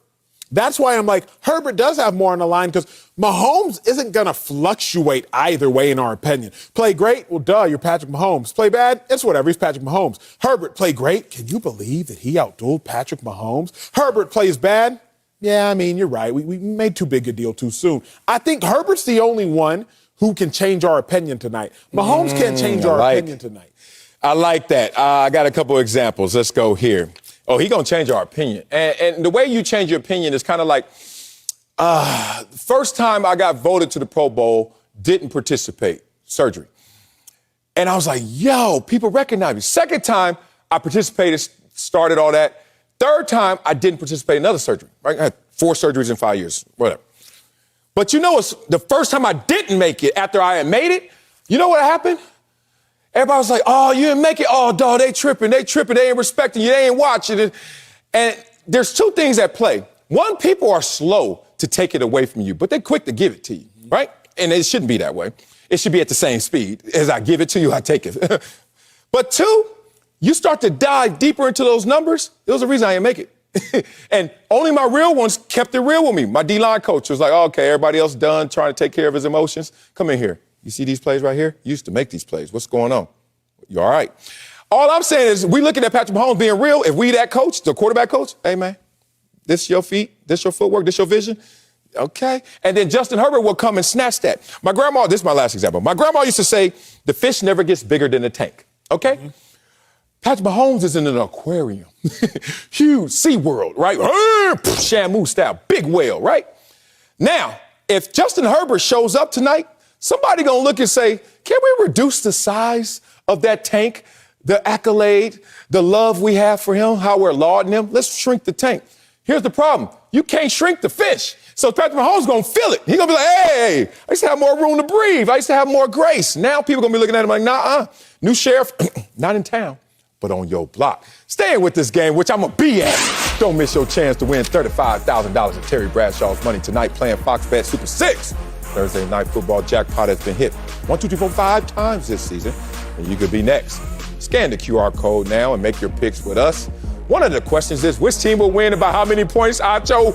That's why I'm like, Herbert does have more on the line because Mahomes isn't going to fluctuate either way, in our opinion. Play great? Well, duh, you're Patrick Mahomes. Play bad? It's whatever. He's Patrick Mahomes. Herbert, play great? Can you believe that he outdueled Patrick Mahomes? Herbert plays bad? Yeah, I mean, you're right. We made too big a deal too soon. I think Herbert's the only one who can change our opinion tonight. Mahomes can't change our opinion tonight. I like that. I got a couple examples. Let's go here. Oh, he's going to change our opinion. And the way you change your opinion is kind of like, first time I got voted to the Pro Bowl, didn't participate, surgery. And I was like, yo, people recognize me. Second time I participated, started all that. Third time I didn't participate in another surgery. Right? I had 4 surgeries in 5 years, whatever. But you know, it's the first time I didn't make it after I had made it, you know what happened? Everybody was like, oh, you didn't make it. Oh, dog, they tripping. They ain't respecting you. They ain't watching it. And there's 2 things at play. One, people are slow to take it away from you, but they're quick to give it to you, right? And it shouldn't be that way. It should be at the same speed. As I give it to you, I take it. But 2, you start to dive deeper into those numbers. There was a reason I didn't make it. And only my real ones kept it real with me. My D-line coach was like, oh, okay, everybody else done trying to take care of his emotions. Come in here. You see these plays right here? You used to make these plays. What's going on? You all right? All I'm saying is we looking at Patrick Mahomes being real. If we that coach, the quarterback coach, hey, man, this your feet, this your footwork, this your vision. Okay. And then Justin Herbert will come and snatch that. My grandma, this is my last example. My grandma used to say, the fish never gets bigger than the tank. Okay? Mm-hmm. Patrick Mahomes is in an aquarium. Huge SeaWorld, right? Shamu style, big whale, right? Now, if Justin Herbert shows up tonight, somebody gonna look and say, can we reduce the size of that tank, the accolade, the love we have for him, how we're lauding him? Let's shrink the tank. Here's the problem. You can't shrink the fish. So Patrick Mahomes gonna feel it. He's gonna be like, hey, I used to have more room to breathe. I used to have more grace. Now people gonna be looking at him like, nah, new sheriff, not in town, but on your block. Staying with this game, which I'm gonna be at. Don't miss your chance to win $35,000 of Terry Bradshaw's money tonight playing Fox Bet Super 6. Thursday night football jackpot has been hit 1, 2, 3, 4, 5 times this season, and you could be next. Scan the QR code now and make your picks with us. One of the questions is, which team will win and by how many points? Acho.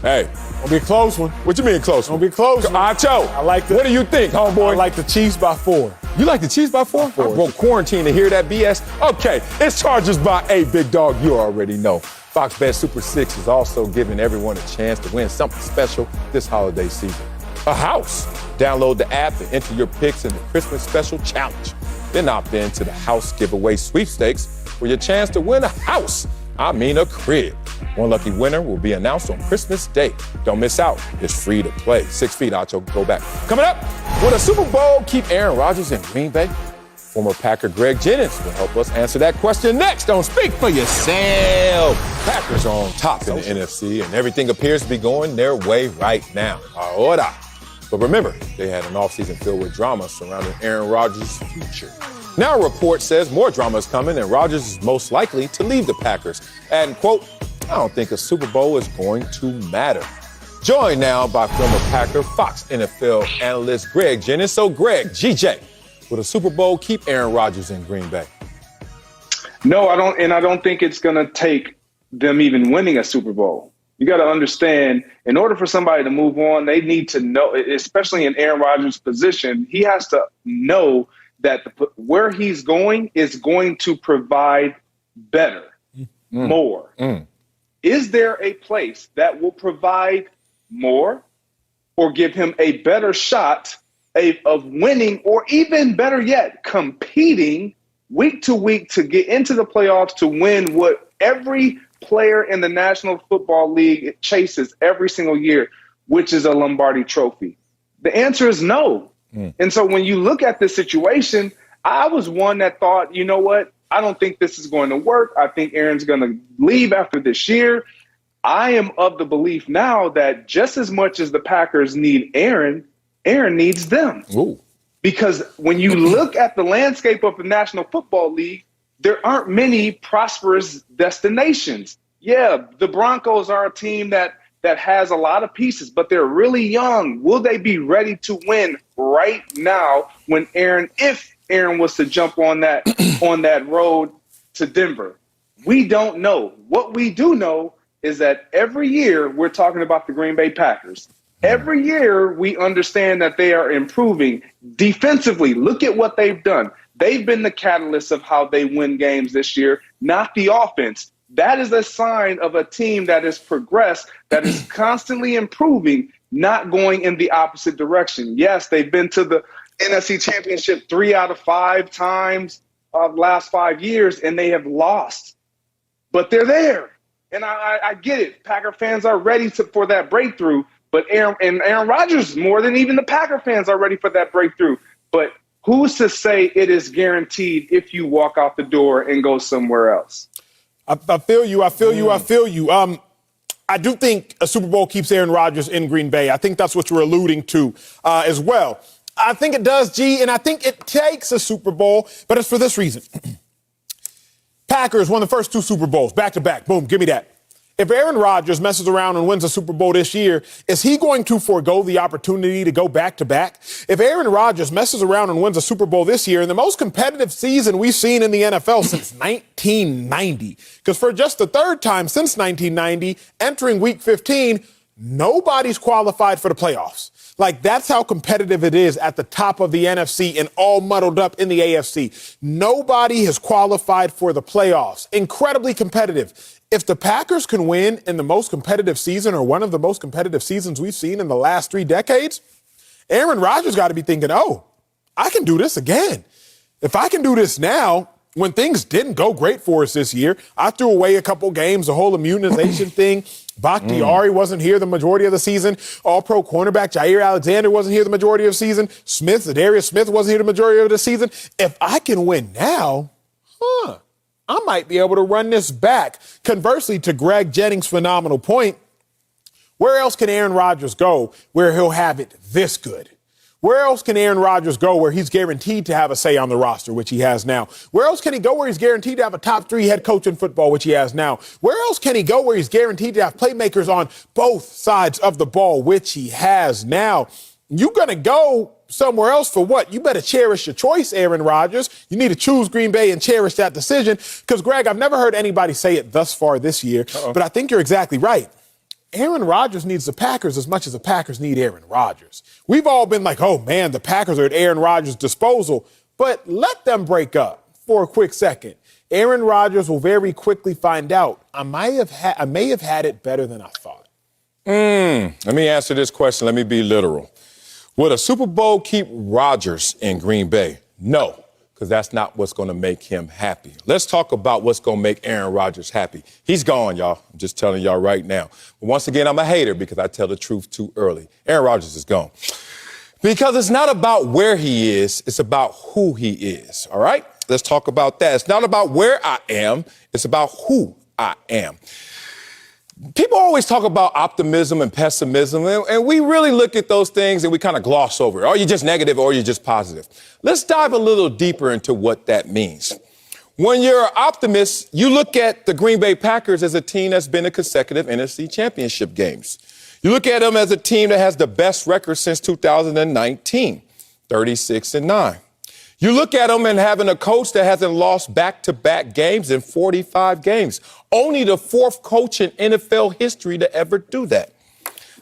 Hey. Gonna be a close one. What you mean close one? Gonna be close one. Acho. I like the. What do you think, homeboy? I like the Chiefs by 4. You like the Chiefs by 4? I'm gonna quarantine to hear that BS. Okay, it's Chargers by 8, big dog. You already know. Fox Bet Super 6 is also giving everyone a chance to win something special this holiday season. A house. Download the app and enter your picks in the Christmas Special Challenge. Then opt in to the House Giveaway Sweepstakes for your chance to win a house. I mean a crib. One lucky winner will be announced on Christmas Day. Don't miss out. It's free to play. 6 feet, Acho, go back. Coming up, will the Super Bowl keep Aaron Rodgers in Green Bay? Former Packer Greg Jennings will help us answer that question next on Speak for Yourself. Packers are on top in the NFC, and everything appears to be going their way right now. Ahora. But remember, they had an offseason filled with drama surrounding Aaron Rodgers' future. Now a report says more drama is coming, and Rodgers is most likely to leave the Packers. And, quote, I don't think a Super Bowl is going to matter. Joined now by former Packer, Fox NFL analyst Greg Jennings. So, Greg, GJ, will the Super Bowl keep Aaron Rodgers in Green Bay? No, I don't. And I don't think it's going to take them even winning a Super Bowl. You got to understand, in order for somebody to move on, they need to know, especially in Aaron Rodgers' position, he has to know that where he's going is going to provide better, more. Is there a place that will provide more or give him a better shot of winning, or even better yet, competing week to week to get into the playoffs to win what every player in the National Football League chases every single year, which is a Lombardi trophy? The answer is no. And so when you look at this situation, I was one that thought, you know what? I don't think this is going to work. I think Aaron's going to leave after this year. I am of the belief now that just as much as the Packers need Aaron needs them. Ooh. Because when you look at the landscape of the National Football League, there aren't many prosperous destinations. Yeah, the Broncos are a team that that has a lot of pieces, but they're really young. Will they be ready to win right now when if Aaron was to jump on that road to Denver? We don't know. What we do know is that every year we're talking about the Green Bay Packers. Every year we understand that they are improving defensively. Look at what they've done. They've been the catalyst of how they win games this year, not the offense. That is a sign of a team that has progressed, that is constantly improving, not going in the opposite direction. Yes, they've been to the NFC Championship 3 out of 5 times of the last 5 years, and they have lost. But they're there. And I get it. Packer fans are ready for that breakthrough. But Aaron Rodgers, more than even the Packer fans, are ready for that breakthrough. But who's to say it is guaranteed if you walk out the door and go somewhere else? I feel you. I do think a Super Bowl keeps Aaron Rodgers in Green Bay. I think that's what you're alluding to as well. I think it does, G, and I think it takes a Super Bowl, but it's for this reason. Packers won the first 2 Super Bowls, back-to-back. Boom, give me that. If Aaron Rodgers messes around and wins a Super Bowl this year, is he going to forego the opportunity to go back-to-back? If Aaron Rodgers messes around and wins a Super Bowl this year in the most competitive season we've seen in the NFL since 1990, because for just the third time since 1990, entering Week 15, nobody's qualified for the playoffs. Like, that's how competitive it is at the top of the NFC and all muddled up in the AFC. Nobody has qualified for the playoffs. Incredibly competitive. If the Packers can win in the most competitive season or one of the most competitive seasons we've seen in the last 3 decades, Aaron Rodgers got to be thinking, oh, I can do this again. If I can do this now, when things didn't go great for us this year, I threw away a couple games, the whole immunization thing. Bakhtiari wasn't here the majority of the season. All-pro cornerback Jair Alexander wasn't here the majority of the season. Darius Smith wasn't here the majority of the season. If I can win now, I might be able to run this back. Conversely, to Greg Jennings' phenomenal point, where else can Aaron Rodgers go where he'll have it this good? Where else can Aaron Rodgers go where he's guaranteed to have a say on the roster, which he has now? Where else can he go where he's guaranteed to have a top 3 head coach in football, which he has now? Where else can he go where he's guaranteed to have playmakers on both sides of the ball, which he has now? You're going to go somewhere else for what? You better cherish your choice, Aaron Rodgers. You need to choose Green Bay and cherish that decision. Because, Greg, I've never heard anybody say it thus far this year, but I think you're exactly right. Aaron Rodgers needs the Packers as much as the Packers need Aaron Rodgers. We've all been like, oh, man, the Packers are at Aaron Rodgers' disposal. But let them break up for a quick second. Aaron Rodgers will very quickly find out, I may have had it better than I thought. Let me answer this question. Let me be literal. Would a Super Bowl keep Rodgers in Green Bay? No, because that's not what's going to make him happy. Let's talk about what's going to make Aaron Rodgers happy. He's gone, y'all. I'm just telling y'all right now. But once again, I'm a hater because I tell the truth too early. Aaron Rodgers is gone. Because it's not about where he is, it's about who he is, all right? Let's talk about that. It's not about where I am, it's about who I am. People always talk about optimism and pessimism, and we really look at those things and we kind of gloss over it. Are you just negative or are you just positive? Let's dive a little deeper into what that means. When you're an optimist, you look at the Green Bay Packers as a team that's been in consecutive NFC championship games. You look at them as a team that has the best record since 2019, 36-9. You look at them and having a coach that hasn't lost back-to-back games in 45 games. Only the 4th coach in NFL history to ever do that.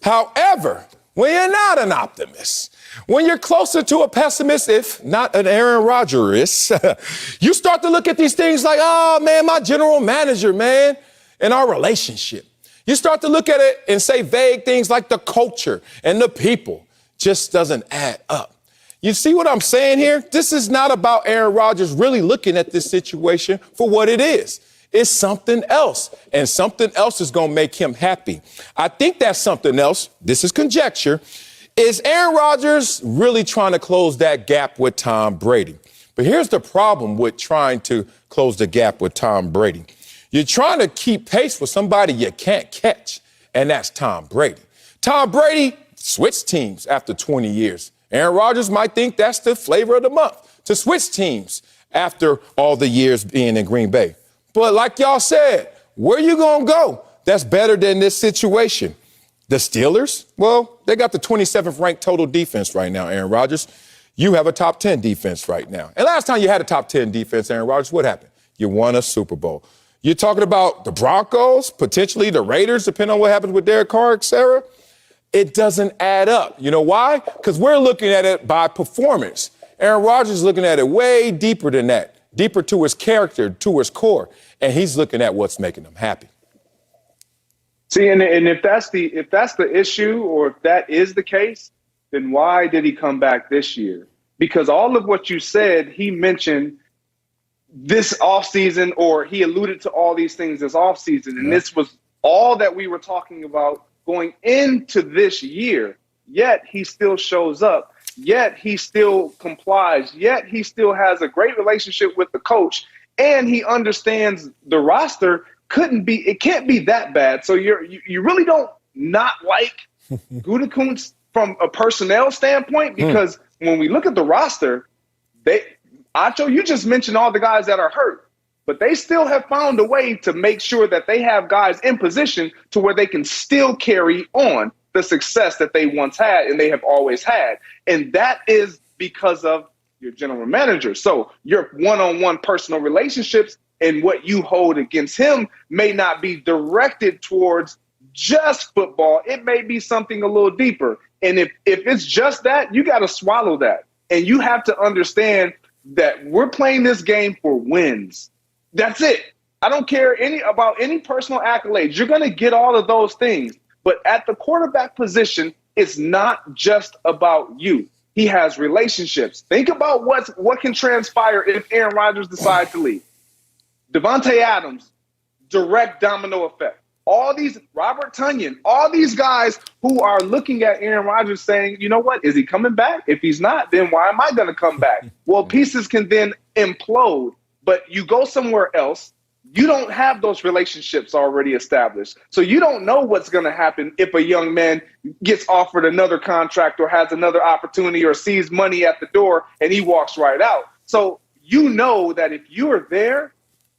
However, when you're not an optimist, when you're closer to a pessimist, if not an Aaron Rodgers, you start to look at these things like, oh, man, my general manager, man, and our relationship. You start to look at it and say vague things like the culture and the people just doesn't add up. You see what I'm saying here? This is not about Aaron Rodgers really looking at this situation for what it is. It's something else, and something else is going to make him happy. I think that something else, this is conjecture, is Aaron Rodgers really trying to close that gap with Tom Brady. But here's the problem with trying to close the gap with Tom Brady. You're trying to keep pace with somebody you can't catch, and that's Tom Brady. Tom Brady switched teams after 20 years. Aaron Rodgers might think that's the flavor of the month, to switch teams after all the years being in Green Bay. But like y'all said, where you going to go that's better than this situation? The Steelers? Well, they got the 27th ranked total defense right now, Aaron Rodgers. You have a top 10 defense right now. And last time you had a top 10 defense, Aaron Rodgers, what happened? You won a Super Bowl. You're talking about the Broncos, potentially the Raiders, depending on what happens with Derek Carr, et cetera. It doesn't add up. You know why? Because we're looking at it by performance. Aaron Rodgers is looking at it way deeper than that, deeper to his character, to his core, and he's looking at what's making him happy. See, and if that's the issue, or if that is the case, then why did he come back this year? Because all of what you said, he mentioned this offseason, or he alluded to all these things this offseason, and this was all that we were talking about going into this year. Yet he still shows up. Yet he still complies. Yet he still has a great relationship with the coach, and he understands the roster it can't be that bad. So you really don't not like Gutekunst from a personnel standpoint, because when we look at the roster, Acho, you just mentioned all the guys that are hurt, but they still have found a way to make sure that they have guys in position to where they can still carry on the success that they once had and they have always had. And that is because of your general manager. So your one-on-one personal relationships and what you hold against him may not be directed towards just football. It may be something a little deeper. And if it's just that, you got to swallow that. And you have to understand that we're playing this game for wins. That's it. I don't care about any personal accolades. You're going to get all of those things. But at the quarterback position, it's not just about you. He has relationships. Think about what can transpire if Aaron Rodgers decides to leave. Devontae Adams, direct domino effect. All these, Robert Tonyan, all these guys who are looking at Aaron Rodgers saying, you know what, is he coming back? If he's not, then why am I going to come back? Well, pieces can then implode, but you go somewhere else. You don't have those relationships already established. So you don't know what's going to happen if a young man gets offered another contract or has another opportunity or sees money at the door and he walks right out. So you know that if you're there,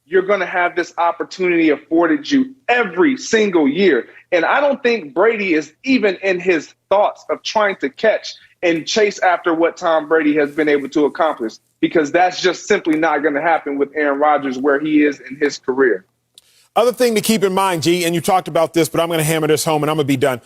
you're going to have this opportunity afforded you every single year. And I don't think Brady is even in his thoughts of trying to catch and chase after what Tom Brady has been able to accomplish, because that's just simply not going to happen with Aaron Rodgers where he is in his career. Other thing to keep in mind, G, and you talked about this, but I'm going to hammer this home and I'm going to be done.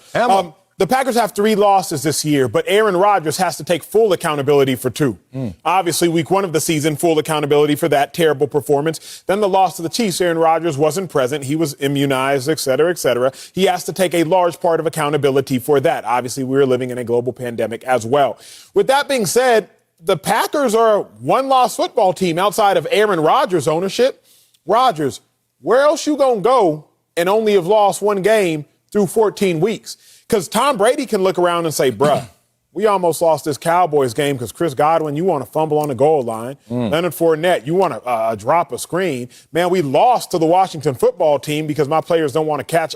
The Packers have 3 losses this year, but Aaron Rodgers has to take full accountability for 2. Obviously, week 1 of the season, full accountability for that terrible performance. Then the loss to the Chiefs, Aaron Rodgers wasn't present. He was immunized, et cetera, et cetera. He has to take a large part of accountability for that. Obviously, we're living in a global pandemic as well. With that being said, the Packers are a one-loss football team outside of Aaron Rodgers' ownership. Rodgers, where else you going to go and only have lost 1 game through 14 weeks? Because Tom Brady can look around and say, bruh, we almost lost this Cowboys game because Chris Godwin, you want to fumble on the goal line. Leonard Fournette, you want to drop a screen. Man, we lost to the Washington football team because my players don't want to catch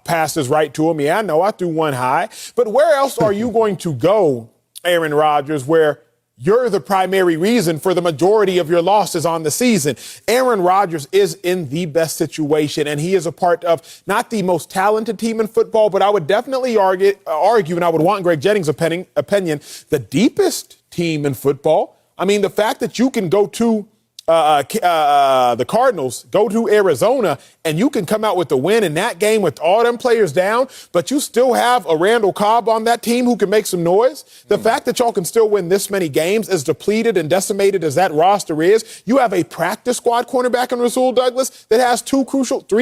passes right to them. Yeah, I know, I threw one high. But where else are you going to go, Aaron Rodgers, where you're the primary reason for the majority of your losses on the season? Aaron Rodgers is in the best situation, and he is a part of not the most talented team in football, but I would definitely argue, and I would want Greg Jennings' opinion, the deepest team in football. I mean, the fact that you can go to the Cardinals, go to Arizona, and you can come out with the win in that game with all them players down, but you still have a Randall Cobb on that team who can make some noise. The fact that y'all can still win this many games, as depleted and decimated as that roster is, you have a practice squad cornerback in Rasul Douglas that has 3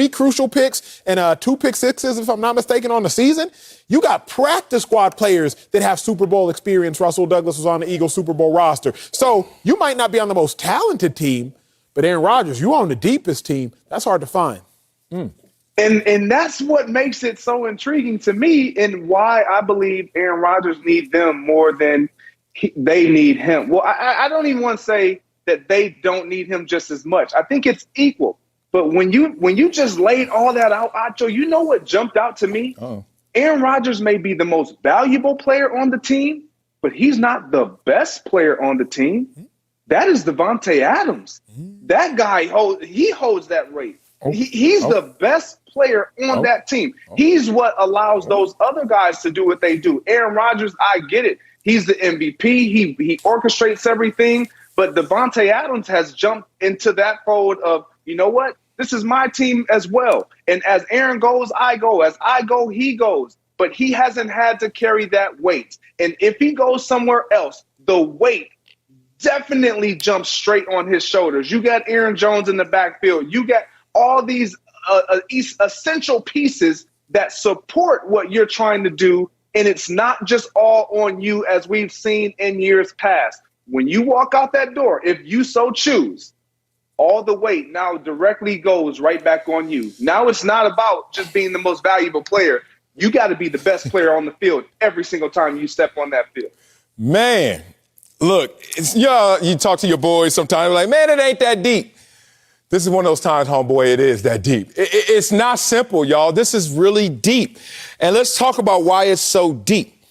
crucial picks and 2 pick sixes, if I'm not mistaken, on the season. You got practice squad players that have Super Bowl experience. Russell Douglas was on the Eagles Super Bowl roster. So you might not be on the most talented team, but Aaron Rodgers, you on the deepest team. That's hard to find. And that's what makes it so intriguing to me, and why I believe Aaron Rodgers needs them more than they need him. Well, I don't even want to say that they don't need him just as much. I think it's equal. But when you just laid all that out, Acho, you know what jumped out to me? Aaron Rodgers may be the most valuable player on the team, but he's not the best player on the team. That is Devontae Adams. That guy, he holds that rate. He's the best player on that team. He's what allows those other guys to do what they do. Aaron Rodgers, I get it. He's the MVP. He orchestrates everything. But Devontae Adams has jumped into that fold of, you know what? This is my team as well. And as Aaron goes, I go. As I go, he goes. But he hasn't had to carry that weight. And if he goes somewhere else, the weight definitely jumps straight on his shoulders. You got Aaron Jones in the backfield. You got all these essential pieces that support what you're trying to do. And it's not just all on you as we've seen in years past. When you walk out that door, if you so choose, all the weight now directly goes right back on you. Now it's not about just being the most valuable player. You got to be the best player on the field every single time you step on that field. Man, look, you talk to your boys sometimes, like, man, it ain't that deep. This is one of those times, homeboy, it is that deep. It's not simple, y'all. This is really deep. And let's talk about why it's so deep.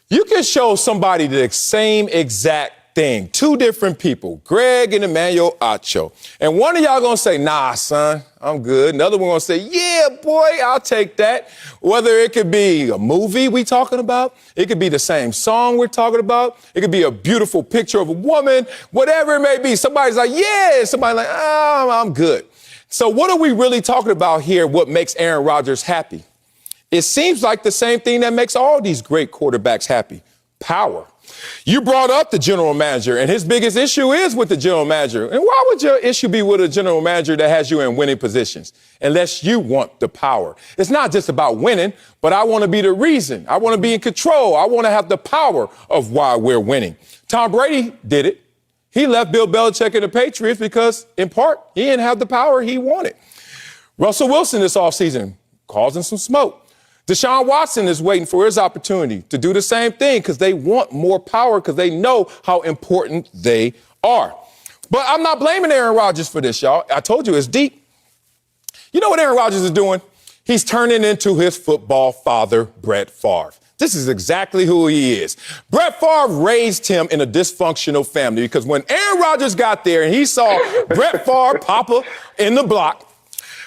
You can show somebody the same exact thing, two different people, Greg and Emmanuel Acho. And one of y'all gonna say, nah, son, I'm good. Another one gonna say, yeah, boy, I'll take that. Whether it could be a movie we talking about, it could be the same song we're talking about, it could be a beautiful picture of a woman, whatever it may be. Somebody's like, yeah, somebody's like, oh, I'm good. So what are we really talking about here? What makes Aaron Rodgers happy? It seems like the same thing that makes all these great quarterbacks happy: power. You brought up the general manager, and his biggest issue is with the general manager. And why would your issue be with a general manager that has you in winning positions? Unless you want the power. It's not just about winning, but I want to be the reason. I want to be in control. I want to have the power of why we're winning. Tom Brady did it. He left Bill Belichick and the Patriots because, in part, he didn't have the power he wanted. Russell Wilson this offseason causing some smoke. Deshaun Watson is waiting for his opportunity to do the same thing because they want more power because they know how important they are. But I'm not blaming Aaron Rodgers for this, y'all. I told you it's deep. You know what Aaron Rodgers is doing? He's turning into his football father, Brett Favre. This is exactly who he is. Brett Favre raised him in a dysfunctional family because when Aaron Rodgers got there and he saw Brett Favre, Papa, in the block,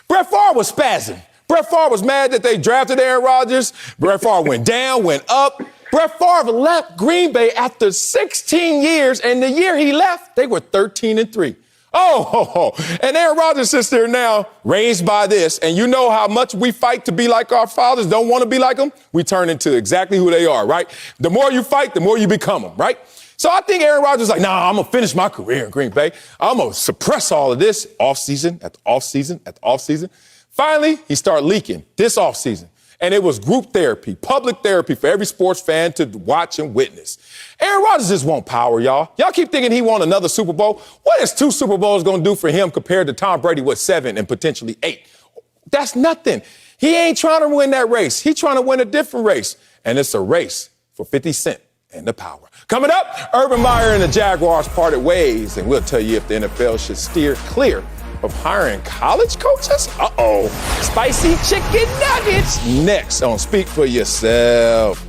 Brett Favre was spazzing. Brett Favre was mad that they drafted Aaron Rodgers. Brett Favre went down, went up. Brett Favre left Green Bay after 16 years, and the year he left, they were 13-3. And Aaron Rodgers sits there now, raised by this, and you know how much we fight to be like our fathers, don't want to be like them? We turn into exactly who they are, right? The more you fight, the more you become them, right? So I think Aaron Rodgers is like, nah, I'm going to finish my career in Green Bay. I'm going to suppress all of this offseason after offseason after offseason. Finally, he started leaking this offseason. And it was group therapy, public therapy for every sports fan to watch and witness. Aaron Rodgers just want power, y'all. Y'all keep thinking he won another Super Bowl. What is 2 Super Bowls going to do for him compared to Tom Brady with 7 and potentially 8? That's nothing. He ain't trying to win that race. He's trying to win a different race. And it's a race for 50 Cent and the power. Coming up, Urban Meyer and the Jaguars parted ways, and we'll tell you if the NFL should steer clear of hiring college coaches? Spicy chicken nuggets next on Speak for Yourself.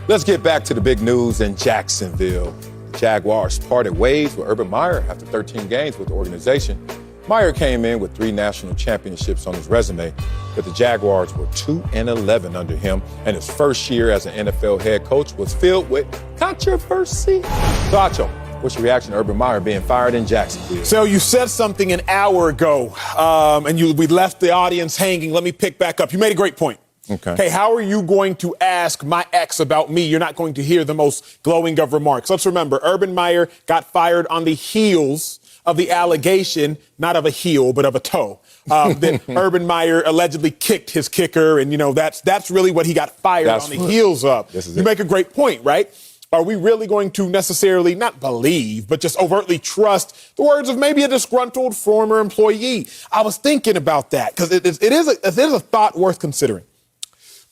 Let's get back to the big news in Jacksonville. The Jaguars parted ways with Urban Meyer after 13 games with the organization. Meyer came in with 3 national championships on his resume, but the Jaguars were 2-11 under him, and his first year as an NFL head coach was filled with controversy. So, what's your reaction to Urban Meyer being fired in Jacksonville? So you said something an hour ago, and we left the audience hanging. Let me pick back up. You made a great point. Okay, how are you going to ask my ex about me? You're not going to hear the most glowing of remarks. Let's remember, Urban Meyer got fired on the heels of the allegation, not of a heel, but of a toe, that Urban Meyer allegedly kicked his kicker. And, that's really what he got fired on the heels of. You make a great point, right? Are we really going to necessarily not believe, but just overtly trust the words of maybe a disgruntled former employee? I was thinking about that because it is a thought worth considering.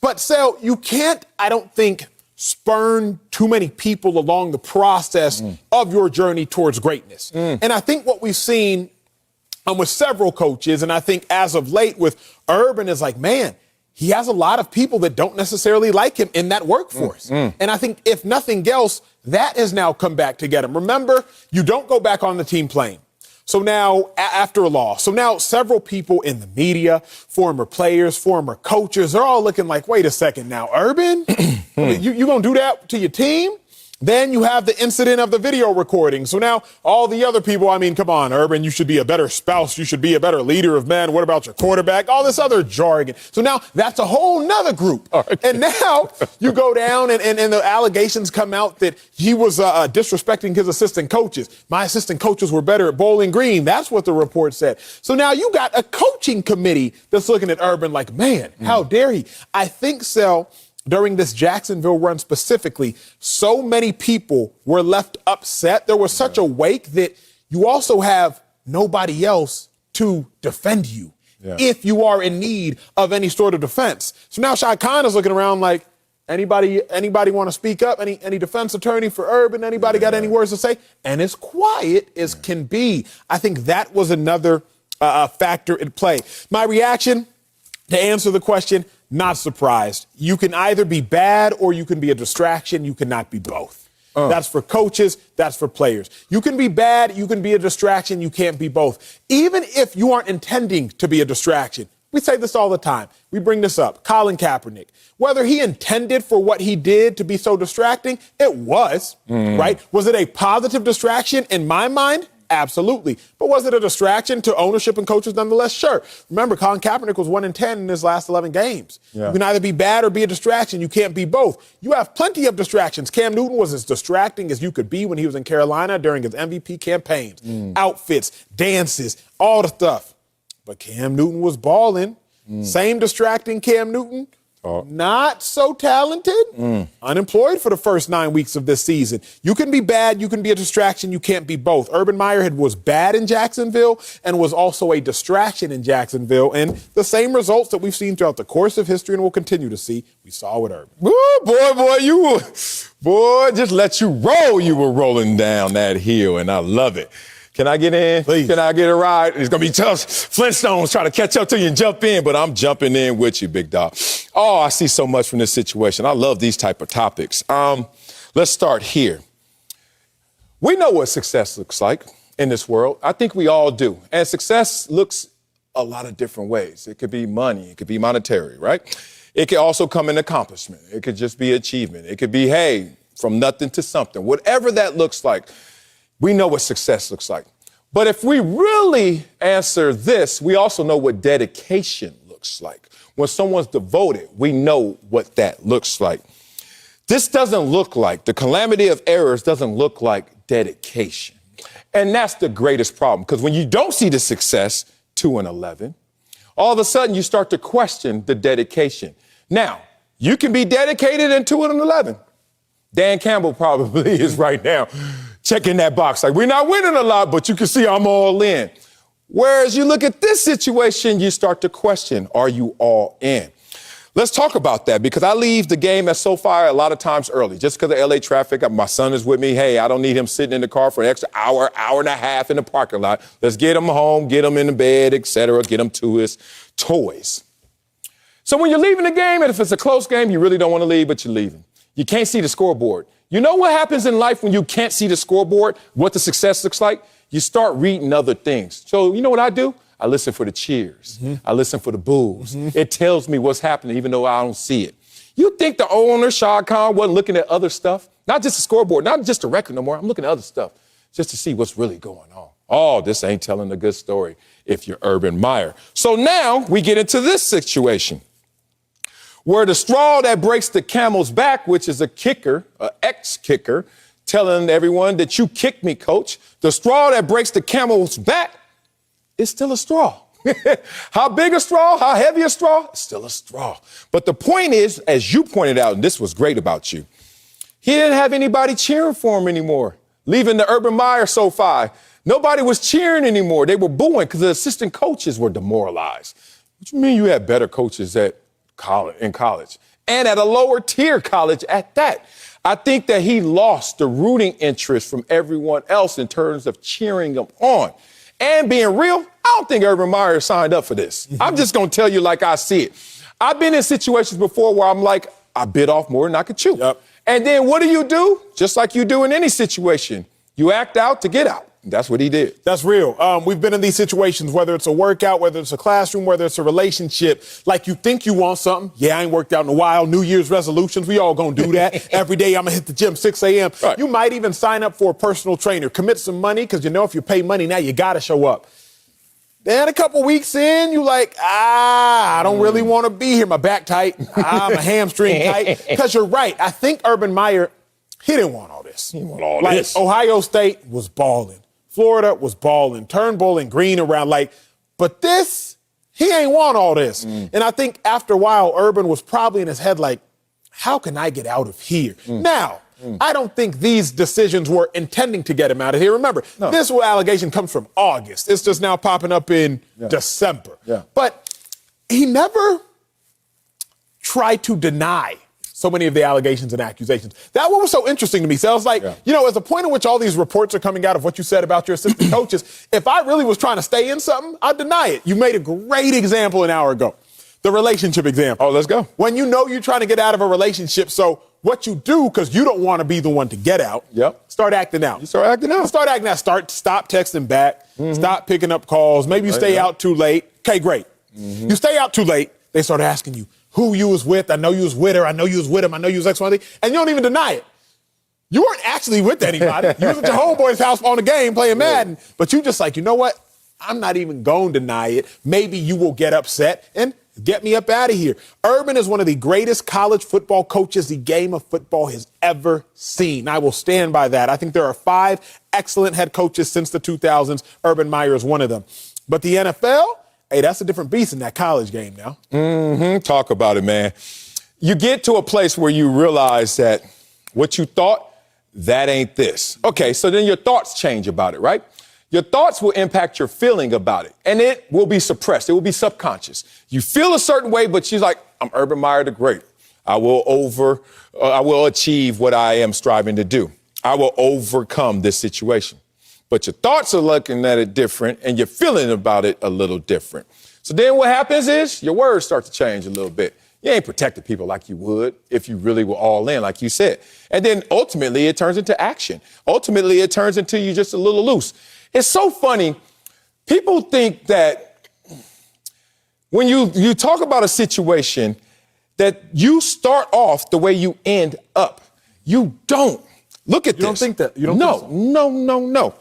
But, Sal, you can't, I don't think, spurn too many people along the process of your journey towards greatness. And I think what we've seen with several coaches, and I think as of late with Urban, is like, man, he has a lot of people that don't necessarily like him in that workforce. And I think if nothing else, that has now come back to get him. Remember, you don't go back on the team plane. So now, after a loss, so now several people in the media, former players, former coaches, they're all looking like, wait a second now, Urban, you gonna do that to your team? Then you have the incident of the video recording. So now all the other people, I mean, come on, Urban, you should be a better spouse. You should be a better leader of men. What about your quarterback? All this other jargon. So now that's a whole nother group. And now you go down and the allegations come out that he was disrespecting his assistant coaches. My assistant coaches were better at Bowling Green. That's what the report said. So now you got a coaching committee that's looking at Urban like, man, how dare he? I think so. During this Jacksonville run specifically, so many people were left upset. There was such a wake that you also have nobody else to defend you if you are in need of any sort of defense. So now Shad Khan is looking around like, anybody want to speak up? Any defense attorney for Urban? Anybody got any words to say? And as quiet as can be. I think that was another factor in play. My reaction to answer the question, not surprised. You can either be bad or you can be a distraction. You cannot be both. That's for coaches. That's for players. You can be bad. You can be a distraction. You can't be both. Even if you aren't intending to be a distraction. We say this all the time. We bring this up. Colin Kaepernick. Whether he intended for what he did to be so distracting, it was, right? Was it a positive distraction in my mind? Absolutely. But was it a distraction to ownership and coaches nonetheless? Sure. Remember, Colin Kaepernick was 1-10 in his last 11 games. You can either be bad or be a distraction. You can't be both. You have plenty of distractions. Cam Newton was as distracting as you could be when he was in Carolina during his MVP campaigns. Outfits, dances, all the stuff. But Cam Newton was balling. Same distracting Cam Newton. Not so talented, unemployed for the first 9 weeks of this season. You can be bad, you can be a distraction, you can't be both. Urban Meyer was bad in Jacksonville and was also a distraction in Jacksonville. And the same results that we've seen throughout the course of history and will continue to see, we saw with Urban. Ooh, boy, just let you roll. You were rolling down that hill, and I love it. Can I get in? Please. Can I get a ride? It's going to be tough. Flintstones try to catch up to you and jump in, but I'm jumping in with you, big dog. Oh, I see so much from this situation. I love these type of topics. Let's start here. We know what success looks like in this world. I think we all do. And success looks a lot of different ways. It could be money. It could be monetary, right? It could also come in accomplishment. It could just be achievement. It could be, hey, from nothing to something. Whatever that looks like. We know what success looks like. But if we really answer this, we also know what dedication looks like. When someone's devoted, we know what that looks like. This doesn't look like, the calamity of errors doesn't look like dedication. And that's the greatest problem, because when you don't see the success, 2-11, all of a sudden you start to question the dedication. Now, you can be dedicated in 2-11. Dan Campbell probably is right now. Checking that box. Like, we're not winning a lot, but you can see I'm all in. Whereas you look at this situation, you start to question, are you all in? Let's talk about that, because I leave the game at SoFi a lot of times early, just because of LA traffic. My son is with me. Hey, I don't need him sitting in the car for an extra hour and a half in the parking lot. Let's get him home, get him in the bed, etc., get him to his toys. So when you're leaving the game, and if it's a close game, you really don't want to leave, but you're leaving. You can't see the scoreboard. You know what happens in life when you can't see the scoreboard, what the success looks like? You start reading other things. So you know what I do? I listen for the cheers. I listen for the boos. It tells me what's happening, even though I don't see it. You think the owner, Shad Khan, wasn't looking at other stuff? Not just the scoreboard, not just the record no more. I'm looking at other stuff just to see what's really going on. Oh, this ain't telling a good story if you're Urban Meyer. So now we get into this situation, where the straw that breaks the camel's back, which is a kicker, an ex-kicker, telling everyone that you kicked me, coach. The straw that breaks the camel's back is still a straw. How big a straw? How heavy a straw? It's still a straw. But the point is, as you pointed out, and this was great about you, he didn't have anybody cheering for him anymore. Leaving the Urban Meyer SoFi, nobody was cheering anymore. They were booing because the assistant coaches were demoralized. What do you mean you had better coaches in college, and at a lower tier college at that? I think that he lost the rooting interest from everyone else in terms of cheering him on. And being real, I don't think Urban Meyer signed up for this. I'm just going to tell you like I see it. I've been in situations before where I'm like, I bit off more than I could chew. And then what do? Just like you do in any situation. You act out to get out. That's what he did. That's real. We've been in these situations, whether it's a workout, whether it's a classroom, whether it's a relationship, like you think you want something. Yeah, I ain't worked out in a while. New Year's resolutions. We all gonna do that. Every day I'm gonna hit the gym 6 a.m. Right. You might even sign up for a personal trainer, commit some money, because you know if you pay money now, you gotta show up. Then a couple weeks in, you like, I don't really want to be here. My back tight. My hamstring tight. Because you're right. I think Urban Meyer, he didn't want all this. He didn't want all like, this. Ohio State was balling. Florida was balling. Turnbull and Green around. But this, he ain't want all this. And I think after a while, Urban was probably in his head like, how can I get out of here? Now, I don't think these decisions were intending to get him out of here. Remember, this allegation comes from August. It's just now popping up in December. But he never tried to deny so many of the allegations and accusations. That one was so interesting to me. So I was like, you know, as the point at which all these reports are coming out of what you said about your assistant coaches, if I really was trying to stay in something, I'd deny it. You made a great example an hour ago. The relationship example. Oh, let's go. When you know you're trying to get out of a relationship, so what you do, because you don't want to be the one to get out, start acting out. You start acting out. Start acting out. Stop texting back. Stop picking up calls. Maybe you stay out too late. Okay, great. You stay out too late. They start asking you who you was with. I know you was with her. I know you was with him. I know you was X, Y, Z. And you don't even deny it. You weren't actually with anybody. You was at your homeboy's house on the game playing Madden. But you just like, you know what? I'm not even going to deny it. Maybe you will get upset and get me up out of here. Urban is one of the greatest college football coaches the game of football has ever seen. I will stand by that. I think there are 5 excellent head coaches since the 2000s. Urban Meyer is one of them. But the NFL, hey, that's a different beast in that college game now. Talk about it, man. You get to a place where you realize that what you thought, that ain't this. Okay, so then your thoughts change about it, right? Your thoughts will impact your feeling about it, and it will be suppressed. It will be subconscious. You feel a certain way, but she's like, I'm Urban Meyer the Great. I will achieve what I am striving to do. I will overcome this situation. But your thoughts are looking at it different, and you're feeling about it a little different. So then what happens is your words start to change a little bit. You ain't protecting people like you would if you really were all in, like you said. And then ultimately it turns into action. Ultimately it turns into you just a little loose. It's so funny. People think that when you talk about a situation that you start off the way you end up. You don't. Look at this. You don't think that? You don't No, think so? no.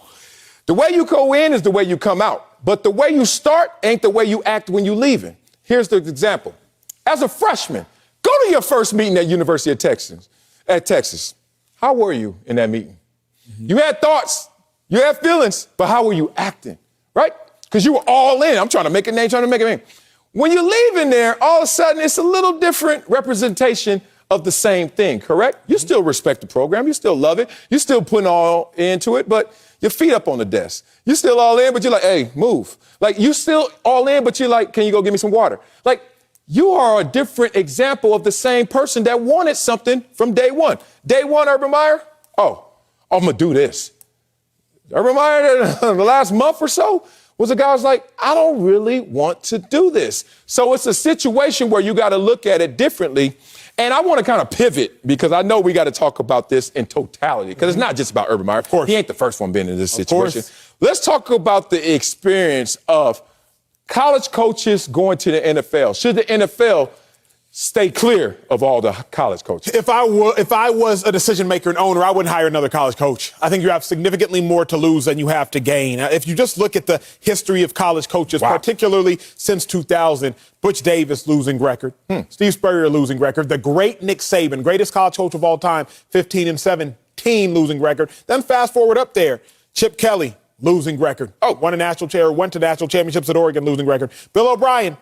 The way you go in is the way you come out. But the way you start ain't the way you act when you're leaving. Here's the example. As a freshman, go to your first meeting at University of Texas. How were you in that meeting? You had thoughts. You had feelings, but how were you acting, right? Because you were all in. I'm trying to make a name, When you're leaving there, all of a sudden, it's a little different representation of the same thing, correct? You still respect the program. You still love it. You still putting all into it, but your feet up on the desk. You still all in, but you're like, hey, move. Like, you still all in, but you're like, can you go get me some water? Like, you are a different example of the same person that wanted something from day one. Day one, Urban Meyer, I'm going to do this. Urban Meyer, the last month or so, was a guy who's like, I don't really want to do this. So it's a situation where you got to look at it differently. And I want to kind of pivot because I know we got to talk about this in totality because it's not just about Urban Meyer. Of course. He ain't the first one being in this situation. Let's talk about the experience of college coaches going to the NFL. Should the NFL stay clear of all the college coaches? If I was a decision maker and owner, I wouldn't hire another college coach. I think you have significantly more to lose than you have to gain. If you just look at the history of college coaches, particularly since 2000, Butch Davis losing record, Steve Spurrier losing record, the great Nick Saban, greatest college coach of all time, 15-17 losing record. Then fast forward up there, Chip Kelly losing record. Won to national championships at Oregon, losing record. Bill O'Brien,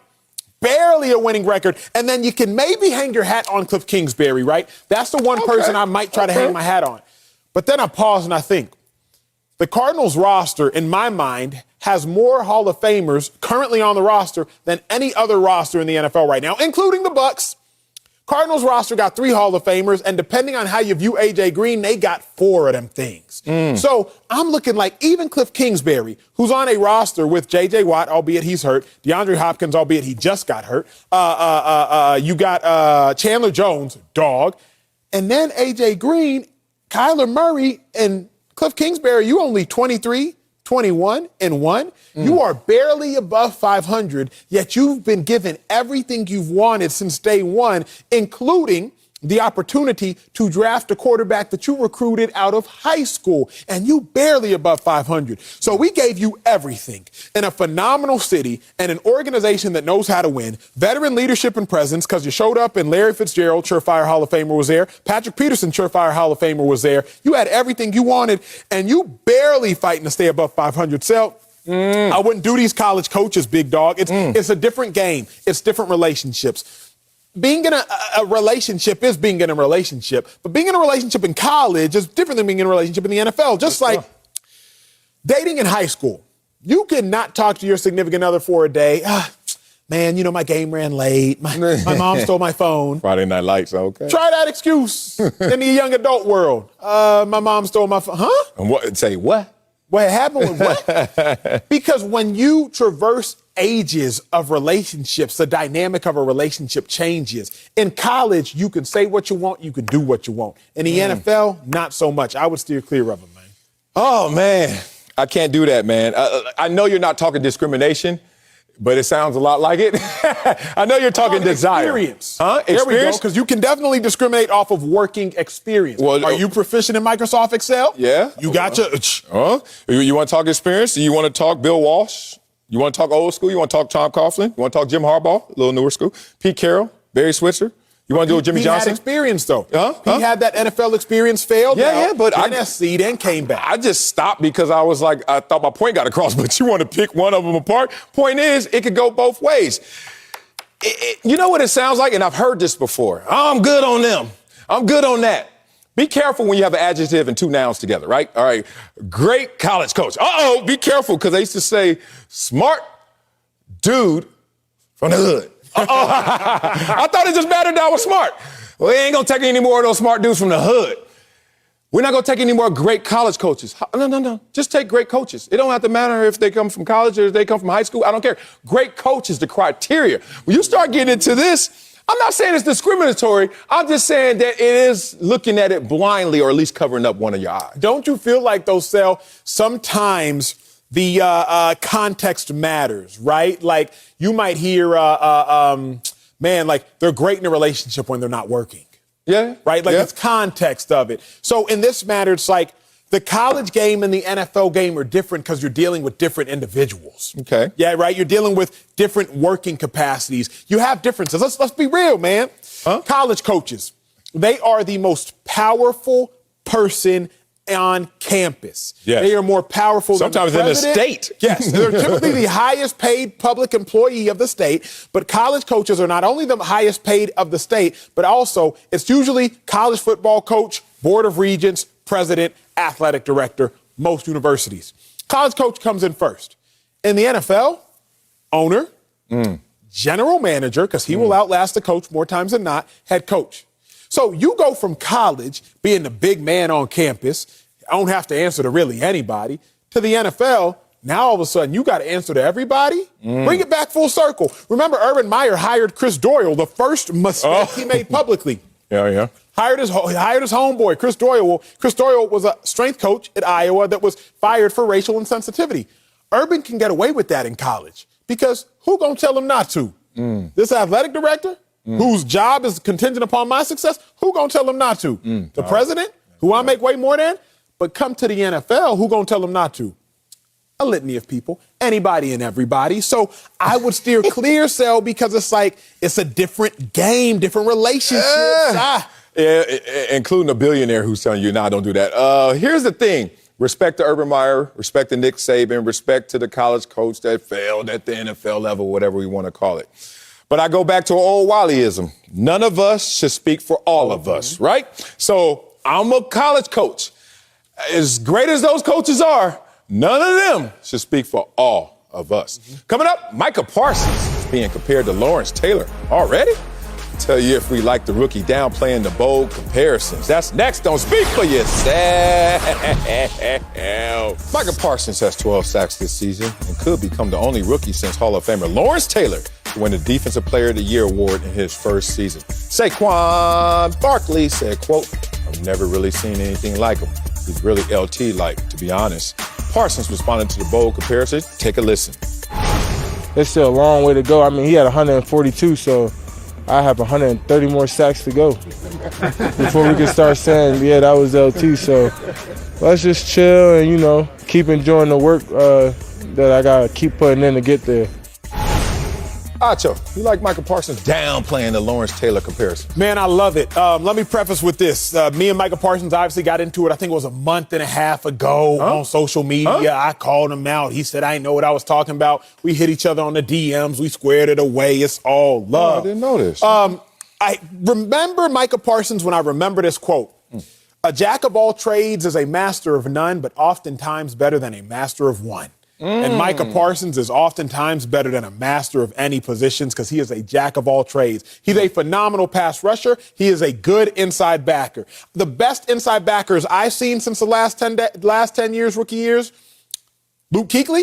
barely a winning record. And then you can maybe hang your hat on Cliff Kingsbury, right? That's the one person I might try to hang my hat on. But then I pause and I think, the Cardinals roster, in my mind, has more Hall of Famers currently on the roster than any other roster in the NFL right now, including the Bucs. Cardinals roster got 3 Hall of Famers, and depending on how you view A.J. Green, they got 4 of them things. So I'm looking like even Cliff Kingsbury, who's on a roster with J.J. Watt, albeit he's hurt, DeAndre Hopkins, albeit he just got hurt. You got Chandler Jones, dog, and then A.J. Green, Kyler Murray, and Cliff Kingsbury, you only 23, 21-1. You are barely above 500, yet you've been given everything you've wanted since day one, including the opportunity to draft a quarterback that you recruited out of high school, and you barely above 500. So we gave you everything in a phenomenal city and an organization that knows how to win, veteran leadership and presence, because you showed up and Larry Fitzgerald, surefire Hall of Famer, was there. Patrick Peterson, surefire Hall of Famer, was there. You had everything you wanted, and you barely fighting to stay above 500. So I wouldn't do these college coaches, big dog. It's a different game. It's different relationships. Being in a relationship is being in a relationship, but being in a relationship in college is different than being in a relationship in the NFL. Just like dating in high school. You cannot talk to your significant other for a day. Man, you know, my game ran late. My mom stole my phone. Friday Night Lights, okay. Try that excuse in the young adult world. My mom stole my phone. Huh? And what? Say what? What happened with what? Because when you traverse ages of relationships, the dynamic of a relationship changes. In college, you can say what you want, you can do what you want. In the NFL, not so much. I would steer clear of them, man. Oh, man. I can't do that, man. I know you're not talking discrimination, but it sounds a lot like it. I know you're talking desire. Experience. Huh? There we go, Experience? because you can definitely discriminate off of working experience. Well, are you proficient in Microsoft Excel? Yeah. You got your... You want to talk experience? You want to talk Bill Walsh? You want to talk old school? You want to talk Tom Coughlin? You want to talk Jim Harbaugh, a little newer school? Pete Carroll, Barry Switzer? You want to do with Jimmy Johnson? He had experience, though. He He had that NFL experience, failed. Yeah, but NSC, then came back. I just stopped because I was like, I thought my point got across, but you want to pick one of them apart. Point is, it could go both ways. You know what it sounds like? And I've heard this before. Oh, I'm good on them. I'm good on that. Be careful when you have an adjective and two nouns together, right? All right. Great college coach. Uh-oh, be careful, because they used to say smart dude from the hood. I thought it just mattered that I was smart. Well, we ain't going to take any more of those smart dudes from the hood. We're not going to take any more great college coaches. No. Just take great coaches. It don't have to matter if they come from college or if they come from high school. I don't care. Great coach is the criteria. When you start getting into this, I'm not saying it's discriminatory. I'm just saying that it is looking at it blindly, or at least covering up one of your eyes. Don't you feel like, though, Sel, sometimes the context matters, right? Like, you might hear, man, like, they're great in a relationship when they're not working. Yeah. Right? Like, it's context of it. So in this matter, it's like the college game and the NFL game are different because you're dealing with different individuals. Okay. Yeah, right? You're dealing with different working capacities. You have differences. Let's be real, man. College coaches, they are the most powerful person on campus. Yes. They are more powerful sometimes than the in the president. state. Yes, they're typically the highest paid public employee of the state, but college coaches are not only the highest paid of the state, but also it's usually college football coach, board of regents, president, athletic director, most universities. College coach comes in first. In the NFL, owner, general manager, because he will outlast the coach more times than not, head coach. So you go from college, being the big man on campus, I don't have to answer to really anybody, to the NFL. Now all of a sudden you got to answer to everybody. Bring it back full circle. Remember, Urban Meyer hired Chris Doyle, the first mistake he made publicly. Yeah. Hired his homeboy, Chris Doyle. Well, Chris Doyle was a strength coach at Iowa that was fired for racial insensitivity. Urban can get away with that in college because who gonna tell him not to? This athletic director, whose job is contingent upon my success, who gonna tell him not to? The president, who I make way more than? But come to the NFL, who gonna tell him not to? A litany of people, anybody and everybody. So I would steer clear, Sel, because it's like it's a different game, different relationships. Yeah, including a billionaire who's telling you, nah, don't do that. Here's the thing. Respect to Urban Meyer, respect to Nick Saban, respect to the college coach that failed at the NFL level, whatever we want to call it. But I go back to an old Wileyism. None of us should speak for all of us, right? So I'm a college coach. As great as those coaches are, none of them should speak for all of us. Coming up, Micah Parsons is being compared to Lawrence Taylor already. Tell you if we like the rookie downplaying the bold comparisons. That's next on Speak for Yourself. Micah Parsons has 12 sacks this season and could become the only rookie since Hall of Famer Lawrence Taylor to win the Defensive Player of the Year award in his first season. Saquon Barkley said, quote, I've never really seen anything like him. He's really LT-like, to be honest. Parsons responded to the bold comparison. Take a listen. It's still a long way to go. I mean, he had 142, so I have 130 more sacks to go before we can start saying, yeah, that was LT. So let's just chill and, keep enjoying the work that I got to keep putting in to get there. Acho, you like Micah Parsons downplaying the Lawrence Taylor comparison? Man, I love it. Let me preface with this. Me and Micah Parsons obviously got into it, I think it was a month and a half ago on social media. I called him out. He said I didn't know what I was talking about. We hit each other on the DMs. We squared it away. It's all love. Oh, I didn't know this. I remember Micah Parsons when I remember this quote. A jack of all trades is a master of none, but oftentimes better than a master of one. And Micah Parsons is oftentimes better than a master of any positions because he is a jack of all trades. He's a phenomenal pass rusher. He is a good inside backer. The best inside backers I've seen since the last 10 years, rookie years, Luke Kuechly,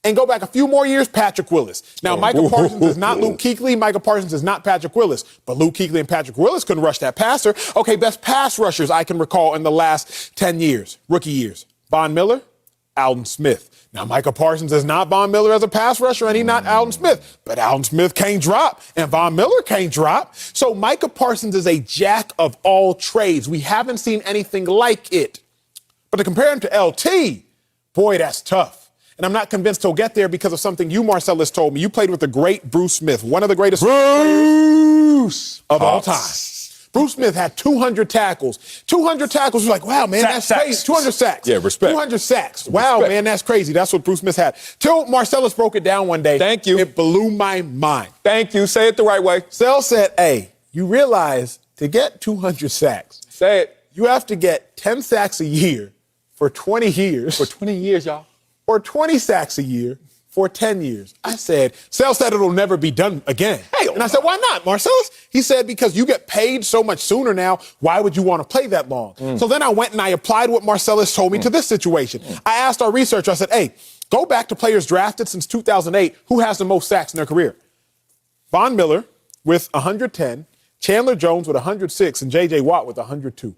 and go back a few more years, Patrick Willis. Now, Micah Parsons is not Luke Kuechly. Micah Parsons is not Patrick Willis. But Luke Kuechly and Patrick Willis couldn't rush that passer. Okay, best pass rushers I can recall in the last 10 years, rookie years. Von Miller, Alden Smith. Now, Micah Parsons is not Von Miller as a pass rusher, and he's not Alden Smith. But Alden Smith can't drop, and Von Miller can't drop. So Micah Parsons is a jack of all trades. We haven't seen anything like it. But to compare him to LT, boy, that's tough. And I'm not convinced he'll get there because of something you, Marcellus, told me. You played with the great Bruce Smith, one of the greatest players of all time. Bruce Smith had 200 tackles. 200 tackles. You're like, wow, man, that's crazy. 200 sacks. Yeah, respect. 200 sacks. Wow, man, that's crazy. That's what Bruce Smith had. Till Marcellus broke it down one day. Thank you. It blew my mind. Thank you. Say it the right way. Sell said, hey, you realize to get 200 sacks, say it. You have to get 10 sacks a year for 20 years. For 20 years, y'all. Or 20 sacks a year for 10 years. I said, Sal said it'll never be done again. And I said, why not, Marcellus? He said, because you get paid so much sooner now, why would you want to play that long? So then I went and I applied what Marcellus told me to this situation. I asked our researcher, I said, hey, go back to players drafted since 2008. Who has the most sacks in their career? Von Miller with 110, Chandler Jones with 106, and J.J. Watt with 102.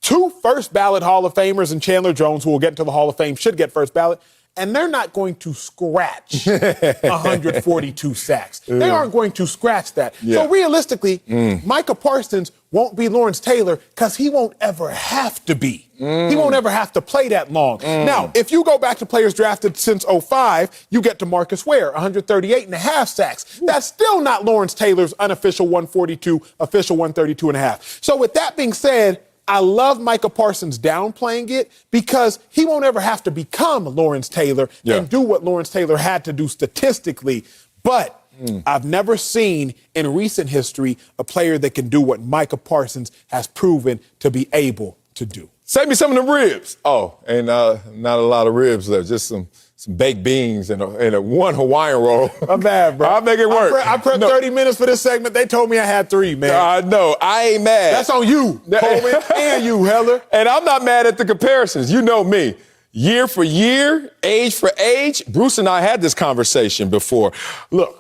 Two first ballot Hall of Famers and Chandler Jones, who will get into the Hall of Fame, should get first ballot. And they're not going to scratch 142 sacks. They aren't going to scratch that. So realistically, Micah Parsons won't be Lawrence Taylor because he won't ever have to be. He won't ever have to play that long. Now, if you go back to players drafted since 2005, you get to Marcus Ware, 138 and a half sacks. That's still not Lawrence Taylor's unofficial 142, official 132 and a half. So with that being said, I love Micah Parsons downplaying it because he won't ever have to become Lawrence Taylor and do what Lawrence Taylor had to do statistically. But I've never seen in recent history a player that can do what Micah Parsons has proven to be able to do. Save me some of the ribs. Oh, and not a lot of ribs left, just some baked beans and a one Hawaiian roll. I'm bad, bro. I'll make it work. I prepped 30 minutes for this segment. They told me I had 3, man. I know. I ain't mad. That's on you, Coleman, and you, Heller. And I'm not mad at the comparisons. You know me. Year for year, age for age. Bruce and I had this conversation before. Look,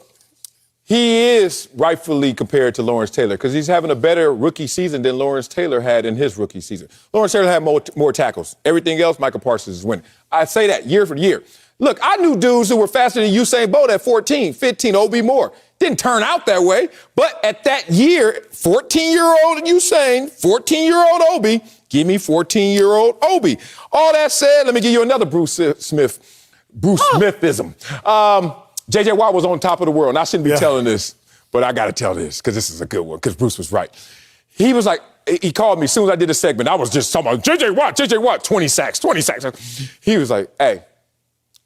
he is rightfully compared to Lawrence Taylor because he's having a better rookie season than Lawrence Taylor had in his rookie season. Lawrence Taylor had more tackles. Everything else, Micah Parsons is winning. I say that year for year. Look, I knew dudes who were faster than Usain Bolt at 14, 15, OB Moore. Didn't turn out that way. But at that year, 14-year-old Usain, 14-year-old Obi, give me 14-year-old Obi. All that said, let me give you another Bruce Smithism. J.J. Watt was on top of the world, and I shouldn't be telling this, but I got to tell this because this is a good one because Bruce was right. He was like, he called me as soon as I did the segment. I was just talking about J.J. Watt, 20 sacks. He was like, hey,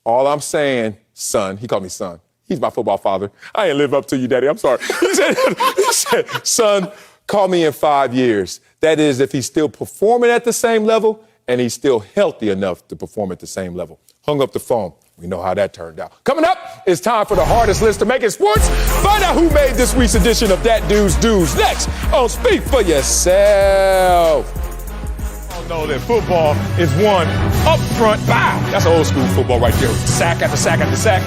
all I'm saying, son, he called me son. He's my football father. I ain't live up to you, Daddy. I'm sorry. He said, son, call me in 5 years. That is, if he's still performing at the same level and he's still healthy enough to perform at the same level. Hung up the phone. We know how that turned out. Coming up, it's time for the hardest list to make in sports. Find out who made this week's edition of That Dude's Dudes next on Speak for Yourself. Know that football is won up front. Bow. That's old school football right there. Sack after sack after sack.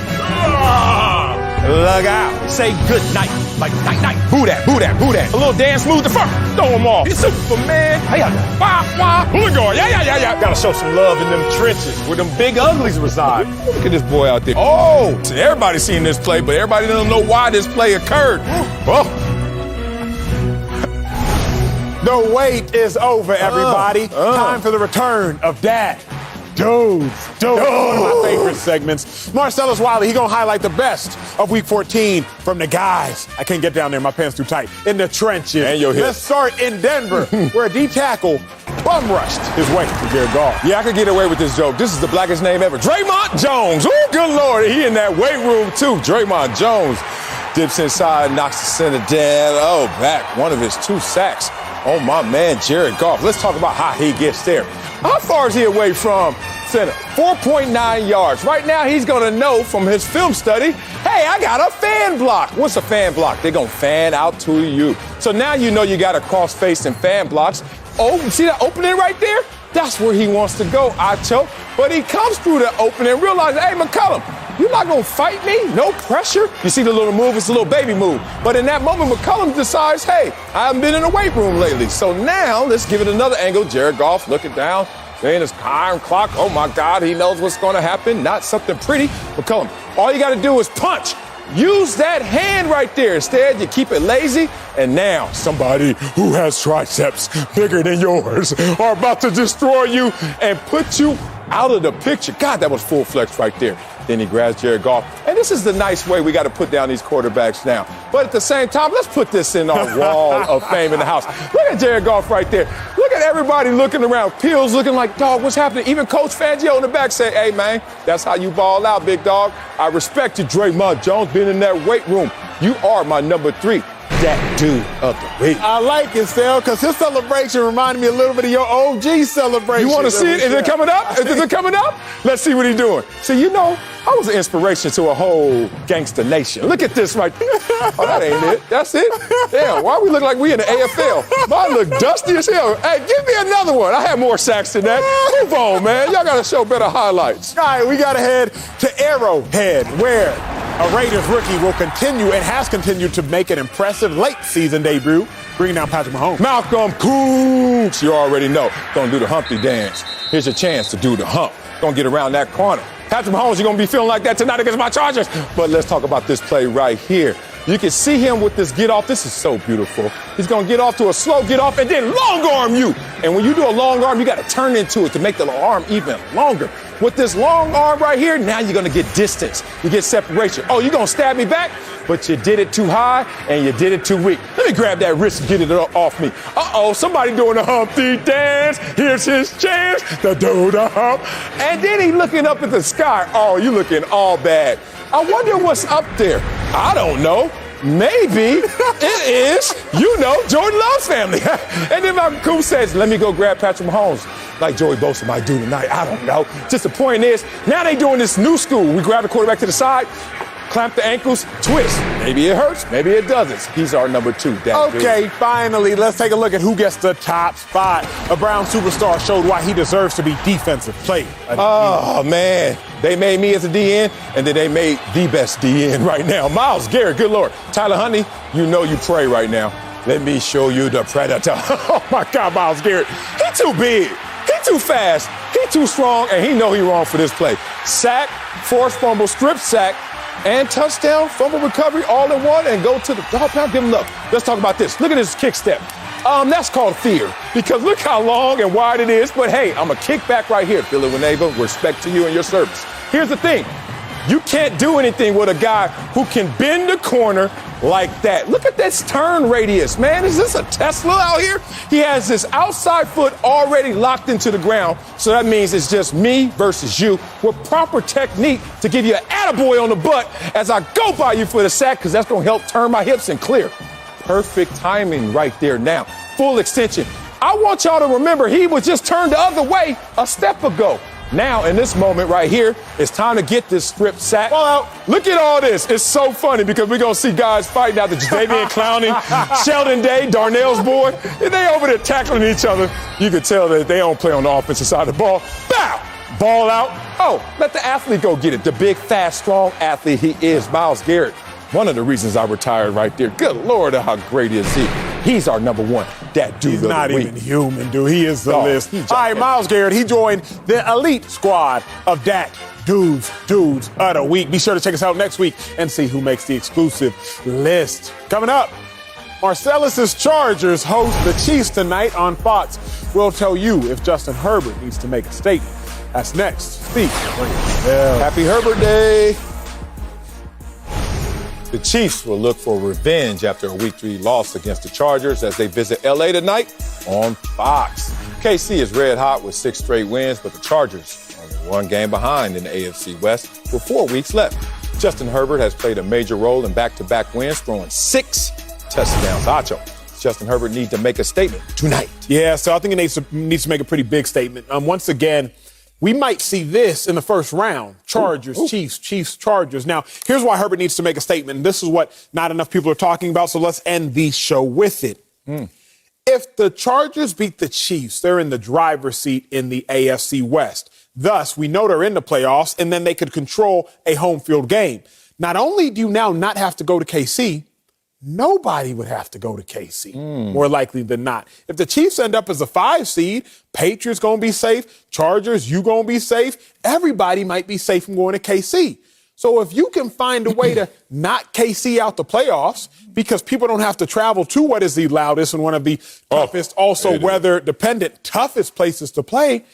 Look out. Say good night. Like night, night. Boo that, boo that, boo that. A little dance move the front. Throw them off. He's Superman. Hey, wah, wah. Hooligan. Yeah. Gotta show some love in them trenches where them big uglies reside. Look at this boy out there. Oh, everybody's seen this play, but everybody doesn't know why this play occurred. Oh. The wait is over, everybody. Time for the return of Dad. Dudes. One of my favorite segments. Marcellus Wiley, he gonna highlight the best of Week 14 from the guys. I can't get down there, my pants too tight. In the trenches. And your hips. Let's start in Denver, where a D tackle bum rushed his way to Jared Goff. Yeah, I could get away with this joke. This is the blackest name ever. Draymond Jones. Oh, good Lord. He in that weight room, too. Draymond Jones dips inside, knocks the center down. Oh, back. One of his 2 sacks. Oh, my man, Jared Goff. Let's talk about how he gets there. How far is he away from center? 4.9 yards. Right now, he's going to know from his film study, hey, I got a fan block. What's a fan block? They're going to fan out to you. So now you know you got a cross-facing fan blocks. Oh, see that opening right there? That's where he wants to go, Acho. But he comes through the opening and realizes, hey, McCollum, you're not going to fight me? No pressure? You see the little move? It's a little baby move. But in that moment, McCollum decides, hey, I haven't been in a weight room lately. So now let's give it another angle. Jared Goff looking down, saying his iron clock. Oh, my God, he knows what's going to happen. Not something pretty. McCollum, all you got to do is punch. Use that hand right there. Instead, you keep it lazy. And now somebody who has triceps bigger than yours are about to destroy you and put you out of the picture. God, that was full flex right there. Then he grabs Jared Goff. And this is the nice way we got to put down these quarterbacks now. But at the same time, let's put this in our wall of fame in the house. Look at Jared Goff right there. Look at everybody looking around. Pills looking like, dog, what's happening? Even Coach Fangio in the back say, hey, man, that's how you ball out, big dog. I respect you, Draymond Jones, being in that weight room. You are my number 3. That dude of the week. I like it, Sal, because his celebration reminded me a little bit of your OG celebration. You want to see it? Is it coming up? Is it coming up? Let's see what he's doing. See, you know, I was an inspiration to a whole gangster nation. Look at this right there. Oh, that ain't it. That's it? Damn, why we look like we in the AFL? Mine look dusty as hell. Hey, give me another one. I had more sacks than that. Move on, man. Y'all got to show better highlights. All right, we got to head to Arrowhead, where a Raiders rookie will continue and has continued to make an impressive late season debut, bringing down Patrick Mahomes. Malcolm Cooks, you already know. Gonna do the Humpty dance. Here's your chance to do the hump. Gonna get around that corner. Patrick Mahomes, you're gonna be feeling like that tonight against my Chargers. But let's talk about this play right here. You can see him with this get off. This is so beautiful. He's going to get off to a slow get off and then long arm you. And when you do a long arm, you got to turn into it to make the arm even longer. With this long arm right here, now you're going to get distance. You get separation. Oh, you're going to stab me back? But you did it too high and you did it too weak. Let me grab that wrist and get it off me. Uh-oh, somebody doing the Humpty dance. Here's his chance to do the hump. And then he looking up at the sky. Oh, you looking all bad. I wonder what's up there. I don't know. Maybe it is, Jordan Love's family. And then Malcolm Coops says, let me go grab Patrick Mahomes, like Joey Bosa might do tonight. I don't know. Just the point is, now they doing this new school. We grab the quarterback to the side, clamp the ankles, twist. Maybe it hurts, maybe it doesn't. He's our number 2. Okay, finally, let's take a look at who gets the top spot. A Brown superstar showed why he deserves to be defensive player. Oh, man. They made me as a DN, and then they made the best DN right now. Myles Garrett, good Lord. Tyler Huntley, you know you pray right now. Let me show you the predator. Oh, my God, Myles Garrett. He too big. He too fast. He too strong, and he know he wrong for this play. Sack, forced fumble, strip sack, and touchdown, fumble recovery, all in one, and go to the dog pound. Give him love. Let's talk about this. Look at this kick step. That's called fear, because look how long and wide it is. But, hey, I'm a kick back right here. Billy Wineva, respect to you and your service. Here's the thing. You can't do anything with a guy who can bend the corner like that. Look at this turn radius, man. Is this a Tesla out here? He has this outside foot already locked into the ground. So that means it's just me versus you with proper technique to give you an attaboy on the butt as I go by you for the sack, because that's going to help turn my hips and clear. Perfect timing right there now. Full extension. I want y'all to remember he was just turned the other way a step ago. Now, in this moment right here, it's time to get this strip sack. Well, look at all this. It's so funny because we're going to see guys fighting out the Jadavian Clowney, Sheldon Day, Darnell's boy. And they over there tackling each other. You can tell that they don't play on the offensive side of the ball. Bow! Ball out. Oh, let the athlete go get it. The big, fast, strong athlete he is, Myles Garrett. One of the reasons I retired right there. Good Lord, how great is he? He's our number one. That dude He's not even human, dude. He is the list. All right, Myles Garrett, he joined the elite squad of Dak dudes of the week. Be sure to check us out next week and see who makes the exclusive list. Coming up, Marcellus's Chargers host the Chiefs tonight on Fox. We'll tell you if Justin Herbert needs to make a statement. That's next. Speak. Happy Herbert Day. The Chiefs will look for revenge after a Week 3 loss against the Chargers as they visit L.A. tonight on Fox. KC is red hot with 6 straight wins, but the Chargers only 1 game behind in the AFC West with 4 weeks left. Justin Herbert has played a major role in back-to-back wins, throwing 6 touchdowns. Acho, Justin Herbert needs to make a statement tonight. Yeah, so I think he needs to make a pretty big statement. Once again, we might see this in the first round. Chargers, Chiefs, Chargers. Now, here's why Herbert needs to make a statement. And this is what not enough people are talking about, so let's end the show with it. If the Chargers beat the Chiefs, they're in the driver's seat in the AFC West. Thus, we know they're in the playoffs, and then they could control a home field game. Not only do you now not have to go to KC, nobody would have to go to KC, more likely than not. If the Chiefs end up as a 5 seed, Patriots going to be safe, Chargers, you going to be safe. Everybody might be safe from going to KC. So if you can find a way to knock KC out the playoffs, because people don't have to travel to what is the loudest and one of the toughest, also weather-dependent, toughest places to play,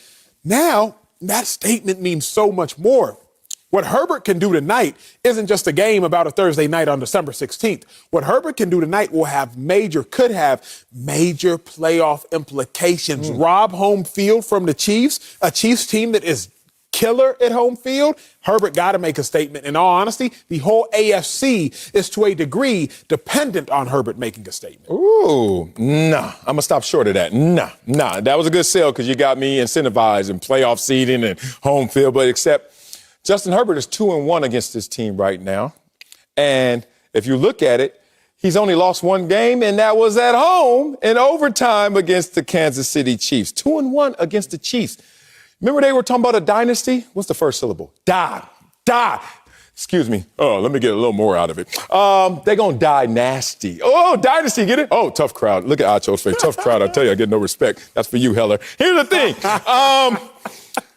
now that statement means so much more. What Herbert can do tonight isn't just a game about a Thursday night on December 16th. What Herbert can do tonight could have major playoff implications. Rob home field from the Chiefs, a Chiefs team that is killer at home field. Herbert got to make a statement. In all honesty, the whole AFC is to a degree dependent on Herbert making a statement. Nah. I'm going to stop short of that. Nah. That was a good sell because you got me incentivized in playoff seeding and home field, but except Justin Herbert is 2-1 against this team right now. And if you look at it, he's only lost 1 game, and that was at home in overtime against the Kansas City Chiefs. 2-1 against the Chiefs. Remember they were talking about a dynasty? What's the first syllable? Die. Excuse me. Oh, let me get a little more out of it. They're going to die nasty. Oh, dynasty, get it? Oh, tough crowd. Look at Acho's face. Tough crowd. I tell you, I get no respect. That's for you, Heller. Here's the thing.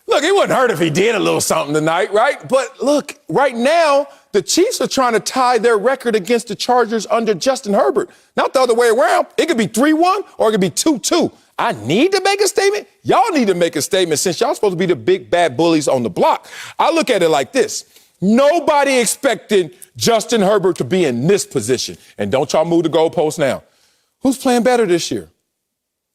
Look, it wouldn't hurt if he did a little something tonight, right? But look, right now, the Chiefs are trying to tie their record against the Chargers under Justin Herbert. Not the other way around. It could be 3-1 or it could be 2-2. I need to make a statement. Y'all need to make a statement since y'all supposed to be the big bad bullies on the block. I look at it like this. Nobody expected Justin Herbert to be in this position. And don't y'all move the goalpost now. Who's playing better this year?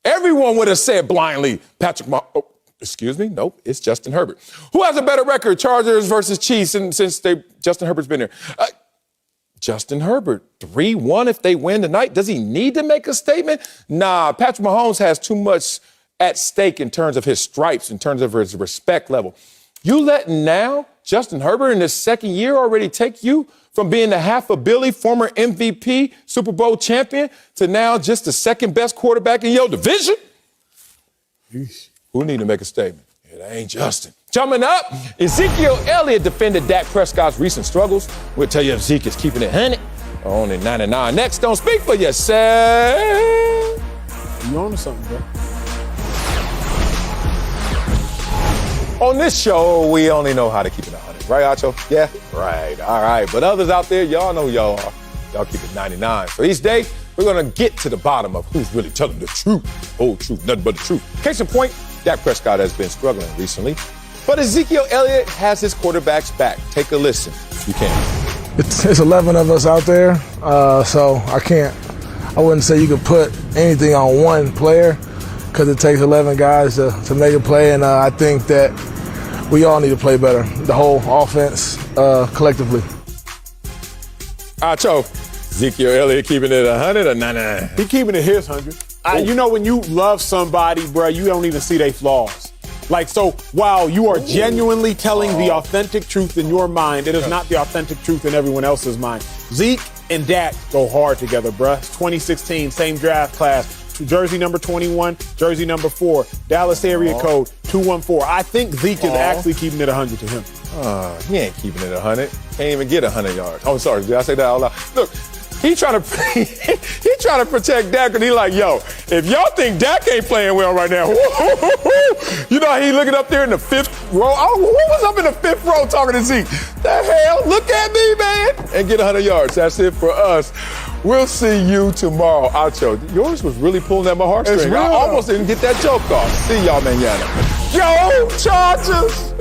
Everyone would have said blindly, Patrick Mahomes. Excuse me? Nope, it's Justin Herbert. Who has a better record, Chargers versus Chiefs, since Justin Herbert's been there? Justin Herbert, 3-1 if they win tonight. Does he need to make a statement? Nah, Patrick Mahomes has too much at stake in terms of his stripes, in terms of his respect level. You letting now Justin Herbert in his second year already take you from being the half a Billy, former MVP, Super Bowl champion, to now just the second best quarterback in your division? Who need to make a statement? It ain't Justin. Coming up, Ezekiel Elliott defended Dak Prescott's recent struggles. We'll tell you if Zeke is keeping it 100 or only 99. Next, don't speak for yourself. You on to something, bro. On this show, we only know how to keep it 100. Right, Acho? Yeah? Right. All right. But others out there, y'all know who y'all are. Y'all keep it 99. So each day, we're going to get to the bottom of who's really telling the truth. The whole truth, nothing but the truth. Case in point, Dak Prescott has been struggling recently. But Ezekiel Elliott has his quarterbacks back. Take a listen. You can. It's 11 of us out there, so I wouldn't say you could put anything on one player because it takes 11 guys to make a play, and I think that we all need to play better, the whole offense collectively. Acho, Ezekiel Elliott keeping it 100 or 99? He keeping it his 100. You know, when you love somebody, bro, you don't even see their flaws. Like, so while you are genuinely telling the authentic truth in your mind, it is not the authentic truth in everyone else's mind. Zeke and Dak go hard together, bruh. 2016, same draft class. Jersey number 21, jersey number 4, Dallas area code 214. I think Zeke is actually keeping it 100 to him. He ain't keeping it 100. Can't even get 100 yards. Oh, sorry. Did I say that out loud? Look, he trying to protect Dak, and he like, yo, if y'all think Dak ain't playing well right now, you know how he looking up there in the 5th row? Oh, who was up in the 5th row talking to Zeke? The hell? Look at me, man. And get 100 yards. That's it for us. We'll see you tomorrow. Acho, yours was really pulling at my heartstrings. I almost didn't get that joke off. See y'all, manana. Go Chargers!